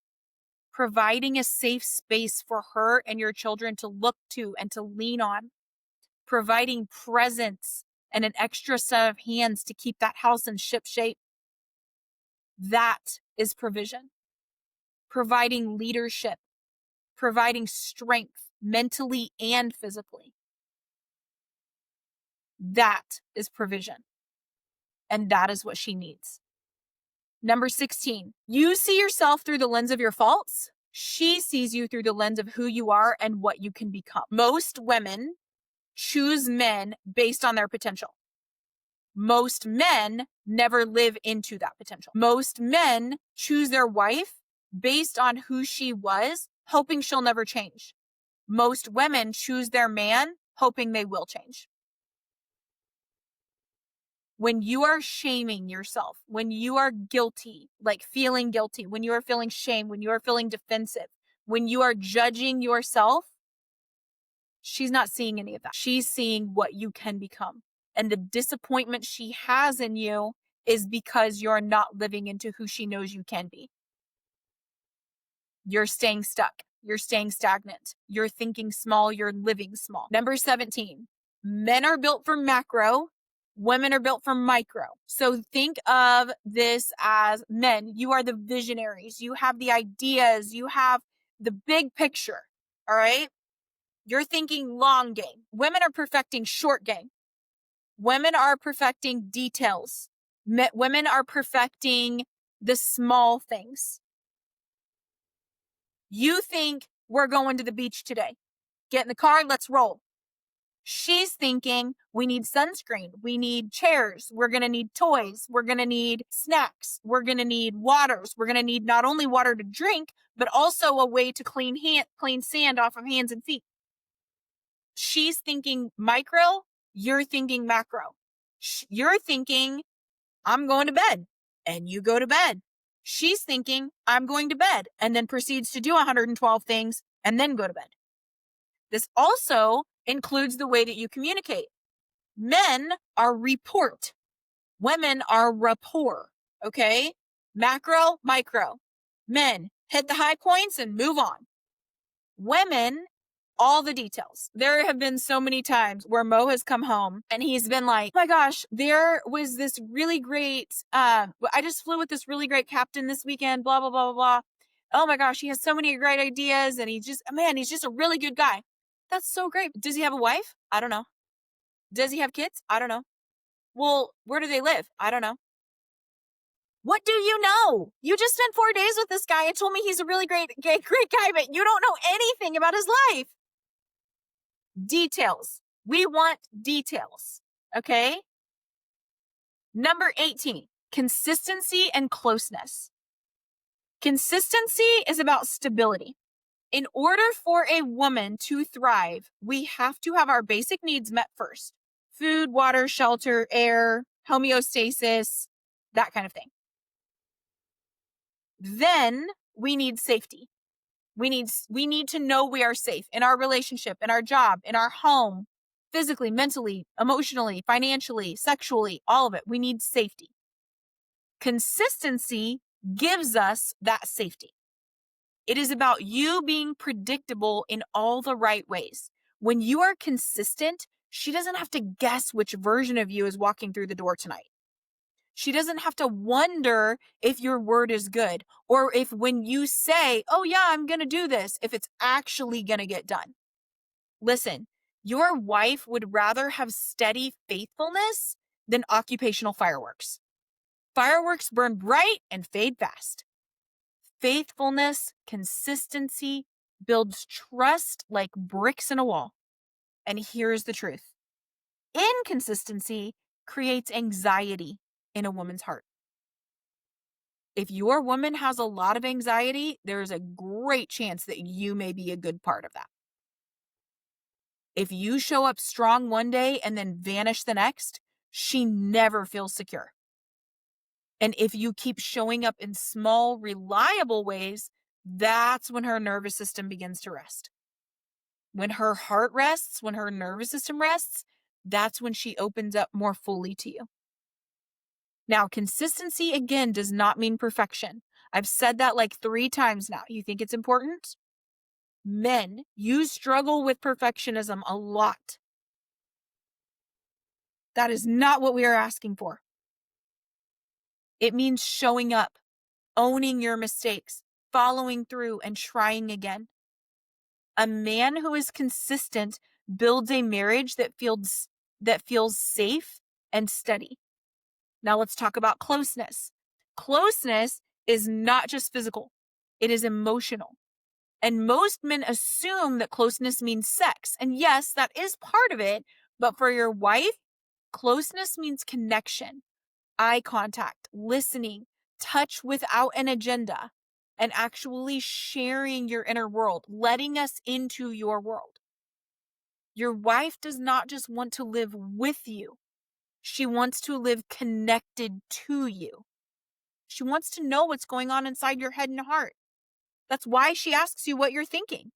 Providing a safe space for her and your children to look to and to lean on. Providing presence and an extra set of hands to keep that house in ship shape. That is provision. Providing leadership. Providing strength mentally and physically. That is provision. And that is what she needs. Number 16, you see yourself through the lens of your faults. She sees you through the lens of who you are and what you can become. Most women choose men based on their potential. Most men never live into that potential. Most men choose their wife based on who she was, hoping she'll never change. Most women choose their man, hoping they will change. When you are shaming yourself, when you are guilty, like feeling guilty, when you are feeling shame, when you are feeling defensive, when you are judging yourself, she's not seeing any of that. She's seeing what you can become. And the disappointment she has in you is because you're not living into who she knows you can be. You're staying stuck. You're staying stagnant. You're thinking small. You're living small. Number 17, men are built for macro. Women are built for micro. So think of this as men. You are the visionaries. You have the ideas. You have the big picture. All right. You're thinking long game. Women are perfecting short game. Women are perfecting details. Women are perfecting the small things. You think we're going to the beach today. Get in the car. Let's roll. She's thinking we need sunscreen, we need chairs, we're going to need toys, we're going to need snacks, we're going to need waters, we're going to need not only water to drink, but also a way to clean sand off of hands and feet. She's thinking micro, you're thinking macro. You're thinking, I'm going to bed, and you go to bed. She's thinking, I'm going to bed, and then proceeds to do 112 things and then go to bed. This also includes the way that you communicate. Men are report. Women are rapport. Okay? Macro, micro. Men hit the high points and move on. Women, all the details. There have been so many times where Mo has come home and he's been like, oh my gosh, there was this really great, I just flew with this really great captain this weekend, blah, blah, blah, blah, blah. Oh my gosh, he has so many great ideas and he's just a really good guy. That's so great. Does he have a wife? I don't know. Does he have kids? I don't know. Well, where do they live? I don't know. What do you know? You just spent 4 days with this guy and told me he's a really great guy, but you don't know anything about his life. Details. We want details. Okay? Number 18, consistency and closeness. Consistency is about stability. In order for a woman to thrive, we have to have our basic needs met first. Food, water, shelter, air, homeostasis, that kind of thing. Then we need safety. We need to know we are safe in our relationship, in our job, in our home, physically, mentally, emotionally, financially, sexually, all of it. We need safety. Consistency gives us that safety. It is about you being predictable in all the right ways. When you are consistent, she doesn't have to guess which version of you is walking through the door tonight. She doesn't have to wonder if your word is good or if when you say, oh yeah, I'm going to do this, if it's actually going to get done. Listen, your wife would rather have steady faithfulness than occupational fireworks. Fireworks burn bright and fade fast. Faithfulness, consistency builds trust like bricks in a wall. And here's the truth. Inconsistency creates anxiety in a woman's heart. If your woman has a lot of anxiety, there's a great chance that you may be a good part of that. If you show up strong one day and then vanish the next, she never feels secure. And if you keep showing up in small, reliable ways, that's when her nervous system begins to rest. When her heart rests, when her nervous system rests, that's when she opens up more fully to you. Now, consistency, again, does not mean perfection. I've said that like 3 times now. You think it's important? Men, you struggle with perfectionism a lot. That is not what we are asking for. It means showing up, owning your mistakes, following through, and trying again. A man who is consistent builds a marriage that feels safe and steady. Now let's talk about closeness. Closeness is not just physical. It is emotional. And most men assume that closeness means sex. And yes, that is part of it. But for your wife, closeness means connection, eye contact, listening, touch without an agenda, and actually sharing your inner world, letting us into your world. Your wife does not just want to live with you. She wants to live connected to you. She wants to know what's going on inside your head and heart. That's why she asks you what you're thinking.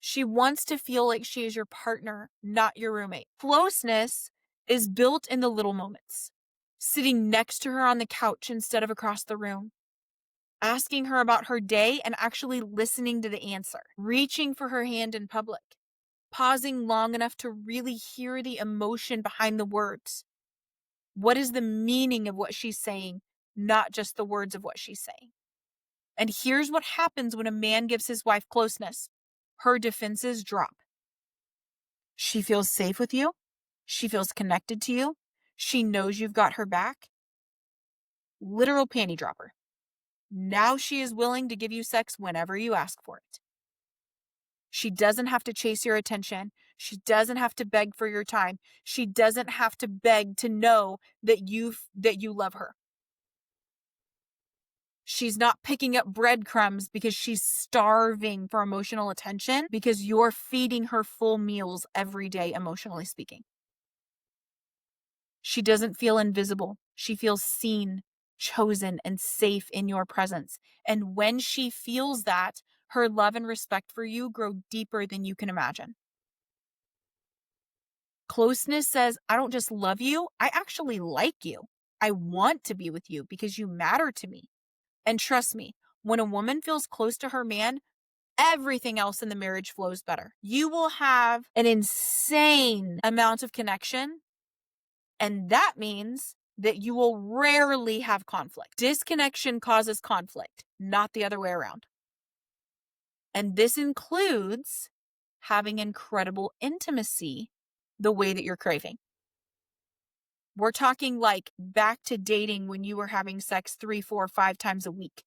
She wants to feel like she is your partner, not your roommate. Closeness is built in the little moments. Sitting next to her on the couch instead of across the room. Asking her about her day and actually listening to the answer. Reaching for her hand in public. Pausing long enough to really hear the emotion behind the words. What is the meaning of what she's saying, not just the words of what she's saying? And here's what happens when a man gives his wife closeness. Her defenses drop. She feels safe with you. She feels connected to you. She knows you've got her back. Literal panty dropper. Now she is willing to give you sex whenever you ask for it. She doesn't have to chase your attention. She doesn't have to beg for your time. She doesn't have to beg to know that you love her. She's not picking up breadcrumbs because she's starving for emotional attention because you're feeding her full meals every day, emotionally speaking. She doesn't feel invisible. She feels seen, chosen, and safe in your presence. And when she feels that, her love and respect for you grow deeper than you can imagine. Closeness says, I don't just love you, I actually like you. I want to be with you because you matter to me. And trust me, when a woman feels close to her man, everything else in the marriage flows better. You will have an insane amount of connection, and that means that you will rarely have conflict. Disconnection causes conflict, not the other way around. And this includes having incredible intimacy the way that you're craving. We're talking like back to dating when you were having sex 3, 4, 5 times a week.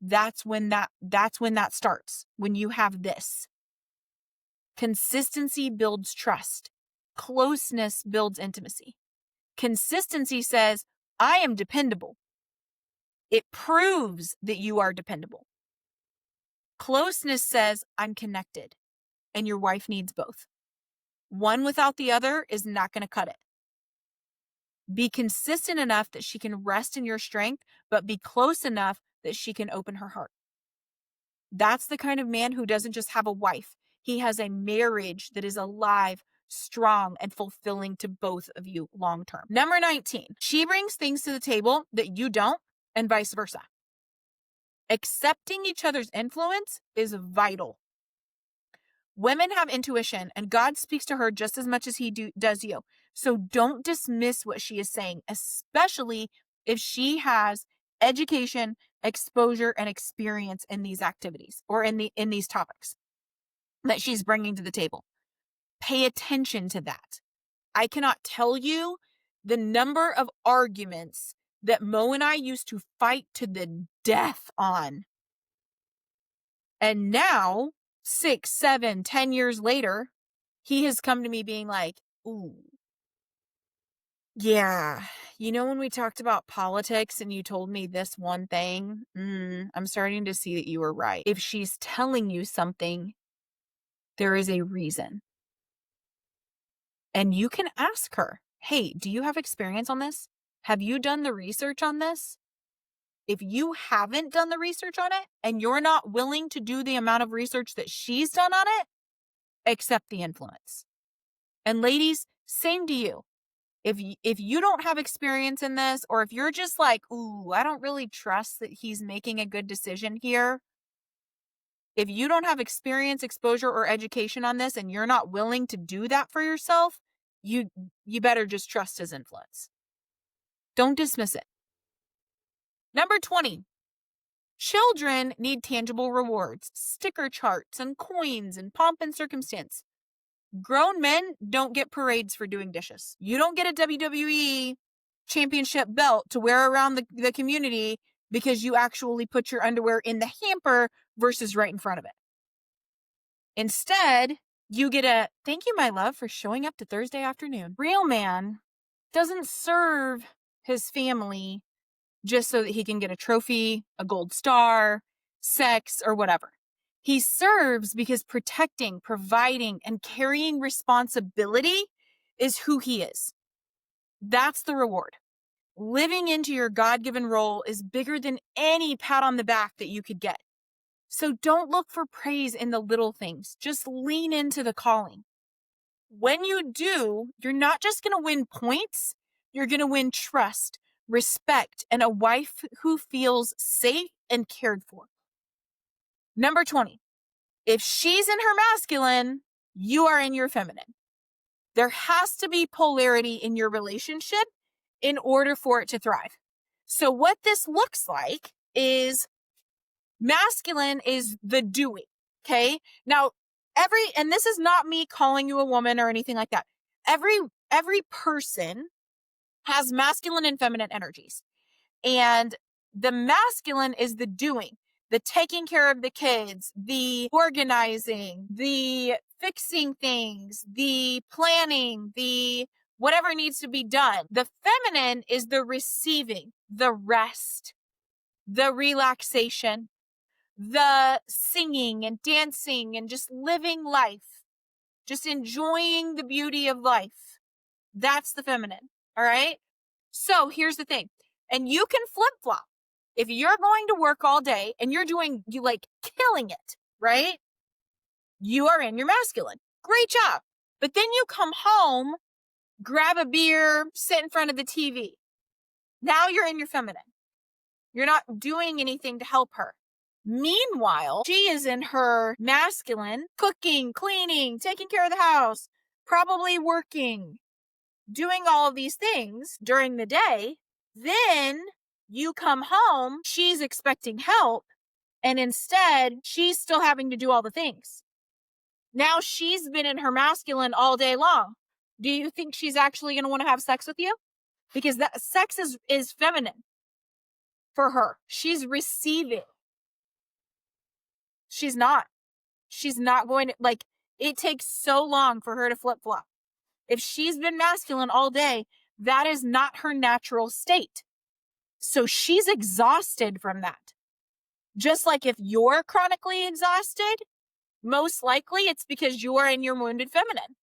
That's when that starts, when you have this. Consistency builds trust. Closeness builds intimacy. Consistency says, I am dependable. It proves that you are dependable. Closeness says, I'm connected, and your wife needs both. One without the other is not going to cut it. Be consistent enough that she can rest in your strength, but be close enough that she can open her heart. That's the kind of man who doesn't just have a wife. He has a marriage that is alive, strong, and fulfilling to both of you long term. Number 19, she brings things to the table that you don't, and vice versa. Accepting each other's influence is vital. Women have intuition, and God speaks to her just as much as he does you. So don't dismiss what she is saying, especially if she has education, exposure, and experience in these activities or in these topics that she's bringing to the table. Pay attention to that. I cannot tell you the number of arguments that Mo and I used to fight to the death on. And now, 6, 7, 10 years later, he has come to me being like, ooh, yeah, you know, when we talked about politics and you told me this one thing, I'm starting to see that you were right. If she's telling you something, there is a reason. And you can ask her, hey, do you have experience on this? Have you done the research on this? If you haven't done the research on it and you're not willing to do the amount of research that she's done on it, accept the influence. And ladies, same to you. If you don't have experience in this, or if you're just like, ooh, I don't really trust that he's making a good decision here. If you don't have experience, exposure, or education on this, and you're not willing to do that for yourself, you better just trust his influence. Don't dismiss it. Number 20, children need tangible rewards, sticker charts and coins and pomp and circumstance. Grown men don't get parades for doing dishes. You don't get a WWE championship belt to wear around the community because you actually put your underwear in the hamper versus right in front of it. Instead, you get a thank you, my love, for showing up to Thursday afternoon. Real man doesn't serve his family just so that he can get a trophy, a gold star, sex, or whatever. He serves because protecting, providing, and carrying responsibility is who he is. That's the reward. Living into your God-given role is bigger than any pat on the back that you could get. So don't look for praise in the little things. Just lean into the calling. When you do, you're not just going to win points. You're going to win trust, respect, and a wife who feels safe and cared for. Number 20, if she's in her masculine, you are in your feminine. There has to be polarity in your relationship in order for it to thrive. So what this looks like is masculine is the doing, okay? Now, and this is not me calling you a woman or anything like that. Every person has masculine and feminine energies. And the masculine is the doing. the taking care of the kids, the organizing, the fixing things, the planning, the whatever needs to be done. The feminine is the receiving, the rest, the relaxation, the singing and dancing and just living life, just enjoying the beauty of life. That's the feminine. All right. So here's the thing. And you can flip flop. If you're going to work all day and you like killing it, right? You are in your masculine. Great job. But then you come home, grab a beer, sit in front of the TV. Now you're in your feminine. You're not doing anything to help her. Meanwhile, she is in her masculine, cooking, cleaning, taking care of the house, probably working, doing all of these things during the day. Then you come home, she's expecting help, and instead she's still having to do all the things. Now she's been in her masculine all day long. Do you think she's actually going to want to have sex with you? Because that sex is feminine for her. She's receiving. She's not going to, like, it takes so long for her to flip flop. If she's been masculine all day, that is not her natural state. So she's exhausted from that. Just like if you're chronically exhausted, most likely it's because you're in your wounded feminine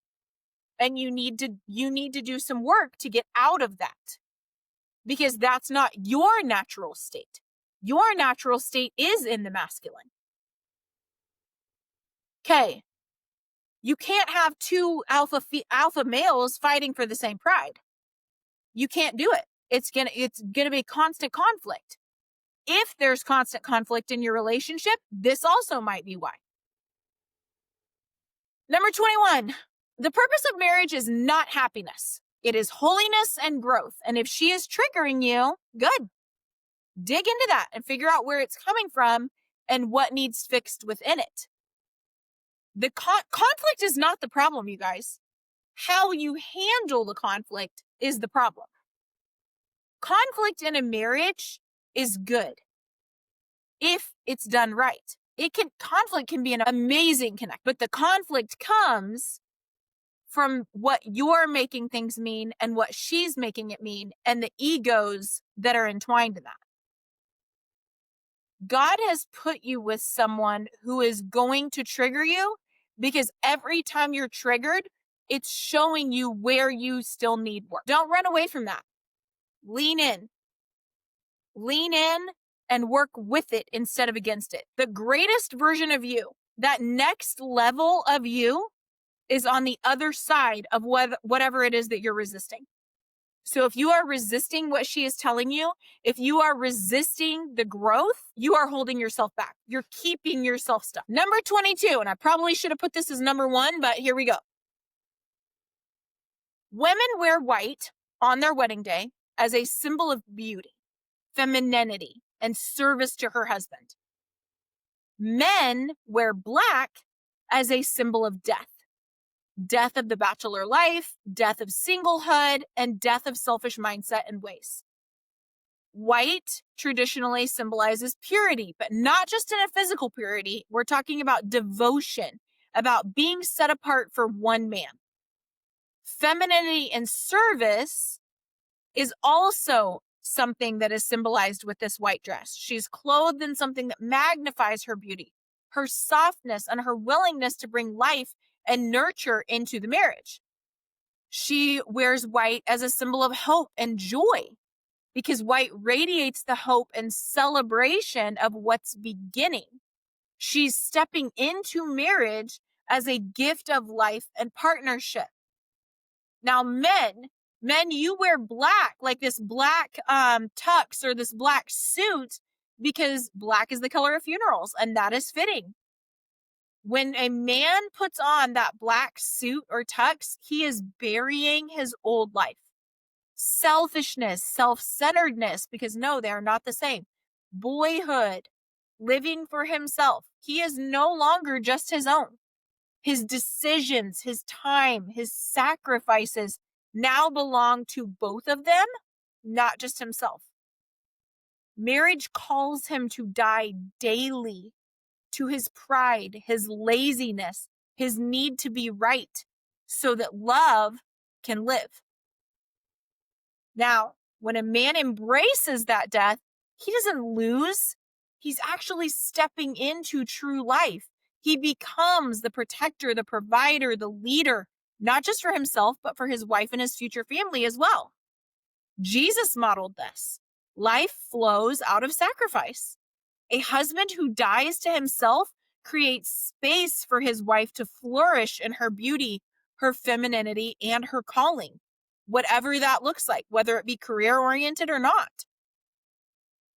and you need to do some work to get out of that, because that's not your natural state. Your natural state is in the masculine. Okay. You can't have two alpha males fighting for the same pride. You can't do it. It's gonna be constant conflict. If there's constant conflict in your relationship, this also might be why. Number 21, the purpose of marriage is not happiness. It is holiness and growth. And if she is triggering you, good. Dig into that and figure out where it's coming from and what needs fixed within it. The conflict is not the problem, you guys. How you handle the conflict is the problem. Conflict in a marriage is good if it's done right. Conflict can be an amazing connect, but the conflict comes from what you're making things mean and what she's making it mean and the egos that are entwined in that. God has put you with someone who is going to trigger you, because every time you're triggered, it's showing you where you still need work. Don't run away from that. Lean in and work with it instead of against it. The greatest version of you, that next level of you, is on the other side of whatever it is that you're resisting. So if you are resisting what she is telling you, if you are resisting the growth, you are holding yourself back. You're keeping yourself stuck. Number 22, and I probably should have put this as number 1, but here we go. Women wear white on their wedding day as a symbol of beauty, femininity, and service to her husband. Men wear black as a symbol of death. Death of the bachelor life, death of singlehood, and death of selfish mindset and ways. White traditionally symbolizes purity, but not just in a physical purity. We're talking about devotion, about being set apart for one man. Femininity and service is also something that is symbolized with this white dress. She's clothed in something that magnifies her beauty, her softness, and her willingness to bring life and nurture into the marriage. She wears white as a symbol of hope and joy, because white radiates the hope and celebration of what's beginning. She's stepping into marriage as a gift of life and partnership. Now, men, you wear black, like this black tux or this black suit, because black is the color of funerals, and that is fitting. When a man puts on that black suit or tux, he is burying his old life. Selfishness, self-centeredness, because no, they are not the same. Boyhood, living for himself. He is no longer just his own. His decisions, his time, his sacrifices now belong to both of them, not just himself. Marriage calls him to die daily to his pride, his laziness, his need to be right, so that love can live. Now, when a man embraces that death, he doesn't lose. He's actually stepping into true life. He becomes the protector, the provider, the leader, not just for himself, but for his wife and his future family as well. Jesus modeled this. Life flows out of sacrifice. A husband who dies to himself creates space for his wife to flourish in her beauty, her femininity, and her calling, whatever that looks like, whether it be career-oriented or not.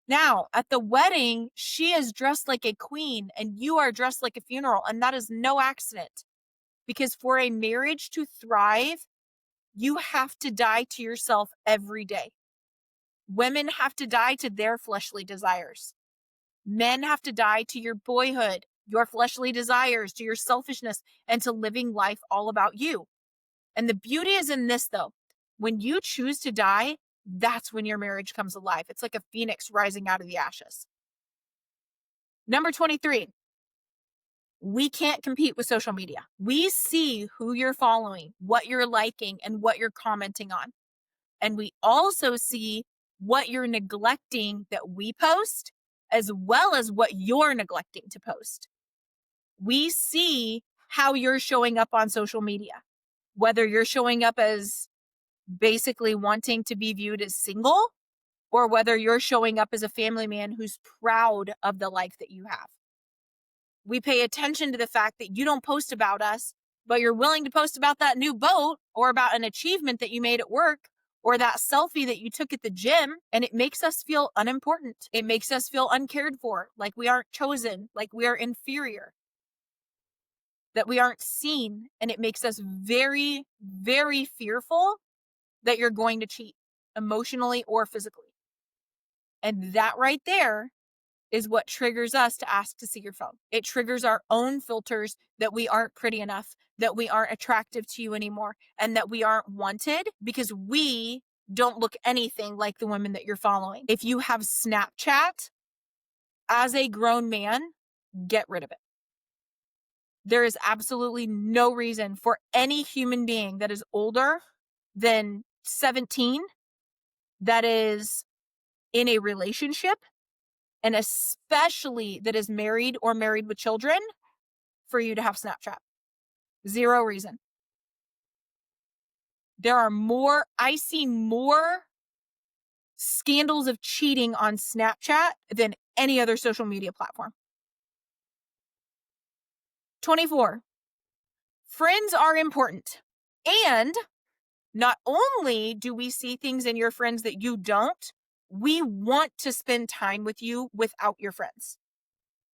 Now, at the wedding, she is dressed like a queen and you are dressed like a funeral, and that is no accident. Because for a marriage to thrive, you have to die to yourself every day. Women have to die to their fleshly desires. Men have to die to your boyhood, your fleshly desires, to your selfishness, and to living life all about you. And the beauty is in this, though. When you choose to die, that's when your marriage comes alive. It's like a phoenix rising out of the ashes. Number 23, we can't compete with social media. We see who you're following, what you're liking, and what you're commenting on. And we also see what you're neglecting that we post, as well as what you're neglecting to post. We see how you're showing up on social media, whether you're showing up as basically wanting to be viewed as single, or whether you're showing up as a family man who's proud of the life that you have. We pay attention to the fact that you don't post about us, but you're willing to post about that new boat or about an achievement that you made at work or that selfie that you took at the gym, and it makes us feel unimportant. It makes us feel uncared for, like we aren't chosen, like we are inferior, that we aren't seen, and it makes us very, very fearful that you're going to cheat emotionally or physically. And that right there is what triggers us to ask to see your phone. It triggers our own filters that we aren't pretty enough, that we aren't attractive to you anymore, and that we aren't wanted because we don't look anything like the women that you're following. If you have Snapchat as a grown man, get rid of it. There is absolutely no reason for any human being that is older than 17, that is in a relationship, and especially that is married or married with children, for you to have Snapchat. Zero reason. I see more scandals of cheating on Snapchat than any other social media platform. 24. Friends are important. And not only do we see things in your friends that you don't, we want to spend time with you without your friends.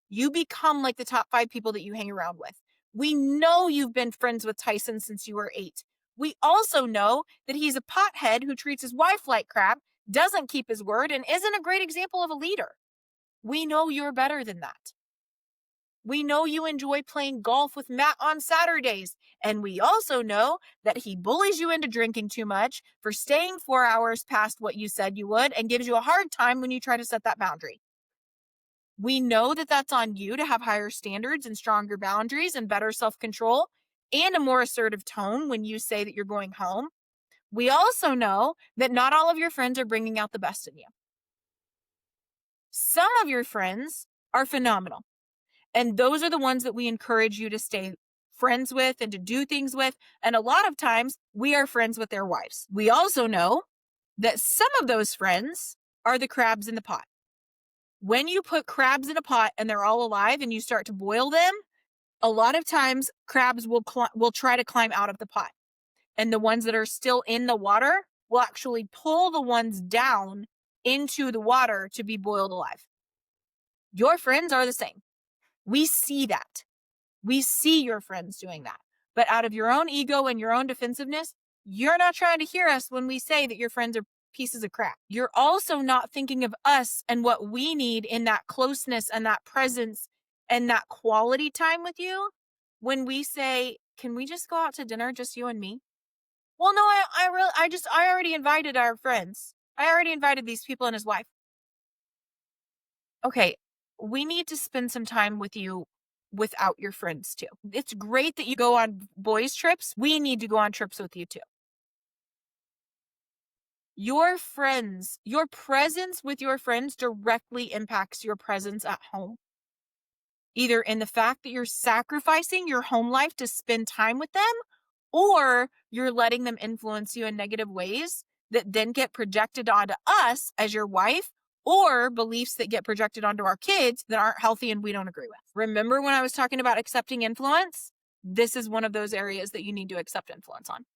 You become like the top 5 people that you hang around with. We know you've been friends with Tyson since you were 8. We also know that he's a pothead who treats his wife like crap, doesn't keep his word, and isn't a great example of a leader. We know you're better than that. We know you enjoy playing golf with Matt on Saturdays. And we also know that he bullies you into drinking too much, for staying 4 hours past what you said you would, and gives you a hard time when you try to set that boundary. We know that that's on you to have higher standards and stronger boundaries and better self-control and a more assertive tone when you say that you're going home. We also know that not all of your friends are bringing out the best in you. Some of your friends are phenomenal. And those are the ones that we encourage you to stay friends with and to do things with. And a lot of times we are friends with their wives. We also know that some of those friends are the crabs in the pot. When you put crabs in a pot and they're all alive and you start to boil them, a lot of times crabs will try to climb out of the pot. And the ones that are still in the water will actually pull the ones down into the water to be boiled alive. Your friends are the same. We see that. We see your friends doing that. But out of your own ego and your own defensiveness, you're not trying to hear us when we say that your friends are pieces of crap. You're also not thinking of us and what we need in that closeness and that presence and that quality time with you when we say, can we just go out to dinner, just you and me? Well, no, I already invited our friends. I already invited these people and his wife. okay, we need to spend some time with you without your friends too. It's great that you go on boys' trips. We need to go on trips with you too. Your friends, your presence with your friends directly impacts your presence at home. Either in the fact that you're sacrificing your home life to spend time with them, or you're letting them influence you in negative ways that then get projected onto us as your wife, or beliefs that get projected onto our kids that aren't healthy and we don't agree with. Remember when I was talking about accepting influence? This is one of those areas that you need to accept influence on.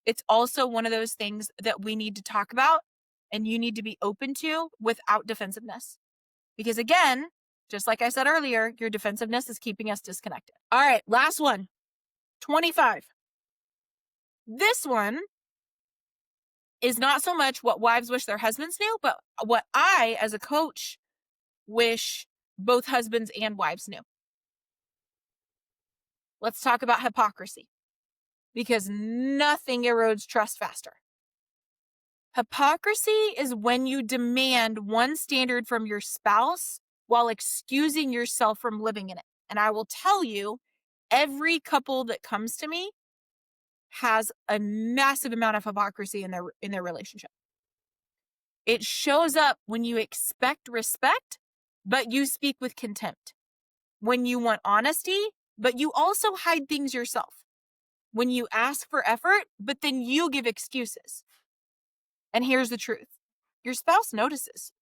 It's also one of those things that we need to talk about and you need to be open to without defensiveness. Because again, just like I said earlier, your defensiveness is keeping us disconnected. All right, last one, 25. This one is not so much what wives wish their husbands knew, but what I, as a coach, wish both husbands and wives knew. Let's talk about hypocrisy, because nothing erodes trust faster. Hypocrisy is when you demand one standard from your spouse while excusing yourself from living in it. And I will tell you, every couple that comes to me has a massive amount of hypocrisy in their relationship. It shows up when you expect respect, but you speak with contempt. When you want honesty, but you also hide things yourself. When you ask for effort, but then you give excuses. And here's the truth. Your spouse notices.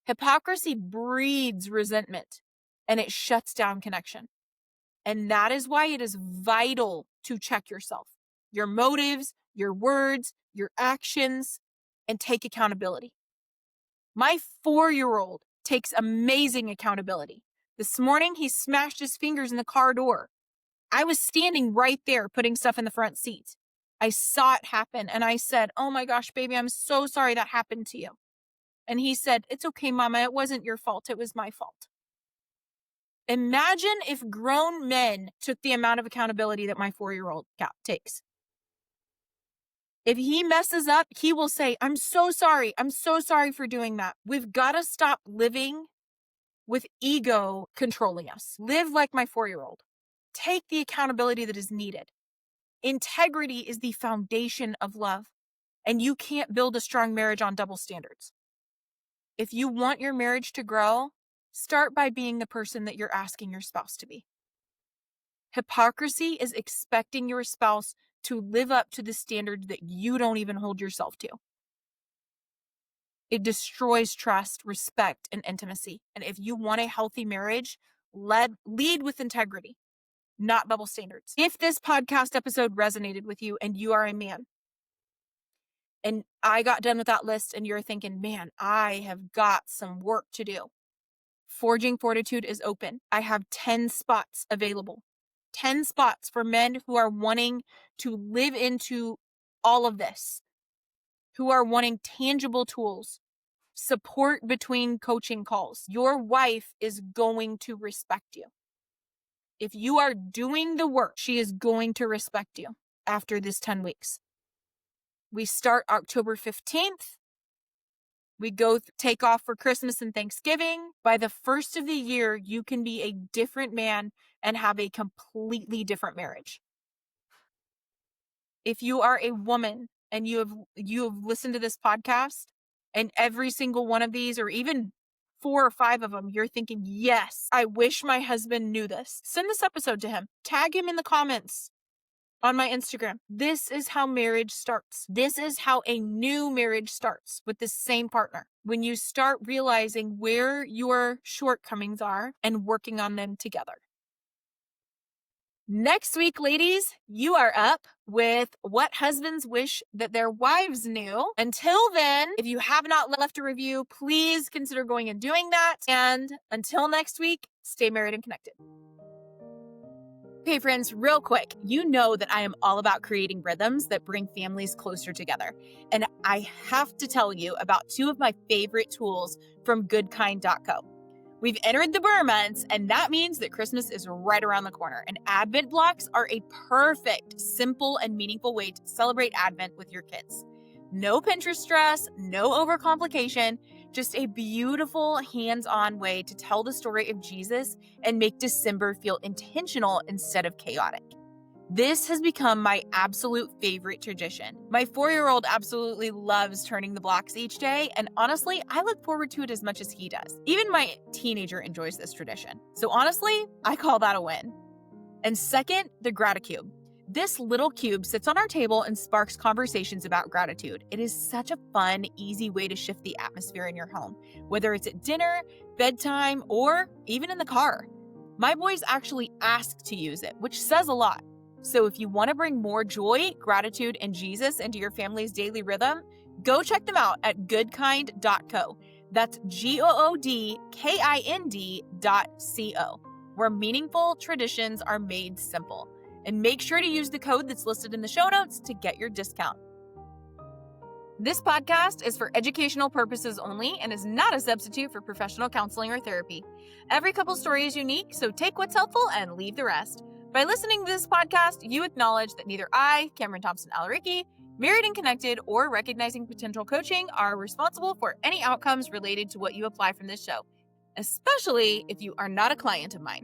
Hypocrisy breeds resentment and it shuts down connection. And that is why it is vital to check yourself, your motives, your words, your actions, and take accountability. My 4-year-old takes amazing accountability. This morning, he smashed his fingers in the car door. I was standing right there putting stuff in the front seat. I saw it happen and I said, "Oh my gosh, baby, I'm so sorry that happened to you." And he said, "It's okay, Mama. It wasn't your fault. It was my fault." Imagine if grown men took the amount of accountability that my 4-year-old takes. If he messes up, he will say, "I'm so sorry. I'm so sorry for doing that." We've got to stop living with ego controlling us. Live like my 4-year-old. Take the accountability that is needed. Integrity is the foundation of love, and you can't build a strong marriage on double standards. If you want your marriage to grow, start by being the person that you're asking your spouse to be. Hypocrisy is expecting your spouse to live up to the standard that you don't even hold yourself to. It destroys trust, respect, and intimacy. And if you want a healthy marriage, lead with integrity, not double standards. If this podcast episode resonated with you and you are a man, and I got done with that list and you're thinking, "Man, I have got some work to do," Forging Fortitude is open. I have 10 spots available. 10 spots for men who are wanting to live into all of this, who are wanting tangible tools, support between coaching calls. Your wife is going to respect you. If you are doing the work, she is going to respect you after this 10 weeks. We start October 15th. We go take off for Christmas and Thanksgiving. By the first of the year, you can be a different man and have a completely different marriage. If you are a woman and you have listened to this podcast, and every single one of these, or even 4 or 5 of them, you're thinking, "Yes, I wish my husband knew this," send this episode to him. Tag him in the comments on my Instagram. This is how marriage starts. This is how a new marriage starts with the same partner. When you start realizing where your shortcomings are and working on them together. Next week, ladies, you are up with what husbands wish that their wives knew. Until then, if you have not left a review, please consider going and doing that. And until next week, stay married and connected. Okay, friends, real quick, you know that I am all about creating rhythms that bring families closer together. And I have to tell you about 2 of my favorite tools from goodkind.co. We've entered the Burr months, and that means that Christmas is right around the corner. And Advent blocks are a perfect, simple, and meaningful way to celebrate Advent with your kids. No Pinterest stress, no overcomplication, Just a beautiful, hands-on way to tell the story of Jesus and make December feel intentional instead of chaotic. This has become my absolute favorite tradition. My 4-year-old absolutely loves turning the blocks each day, and honestly, I look forward to it as much as he does. Even my teenager enjoys this tradition. So honestly, I call that a win. And second, the gratitude. This little cube sits on our table and sparks conversations about gratitude. It is such a fun, easy way to shift the atmosphere in your home, whether it's at dinner, bedtime, or even in the car. My boys actually ask to use it, which says a lot. So if you want to bring more joy, gratitude, and Jesus into your family's daily rhythm, go check them out at goodkind.co. That's goodkind.co, where meaningful traditions are made simple. And make sure to use the code that's listed in the show notes to get your discount. This podcast is for educational purposes only and is not a substitute for professional counseling or therapy. Every couple's story is unique, so take what's helpful and leave the rest. By listening to this podcast, you acknowledge that neither I, Kameran Alareqi, Married and Connected, or Recognizing Potential Coaching are responsible for any outcomes related to what you apply from this show, especially if you are not a client of mine.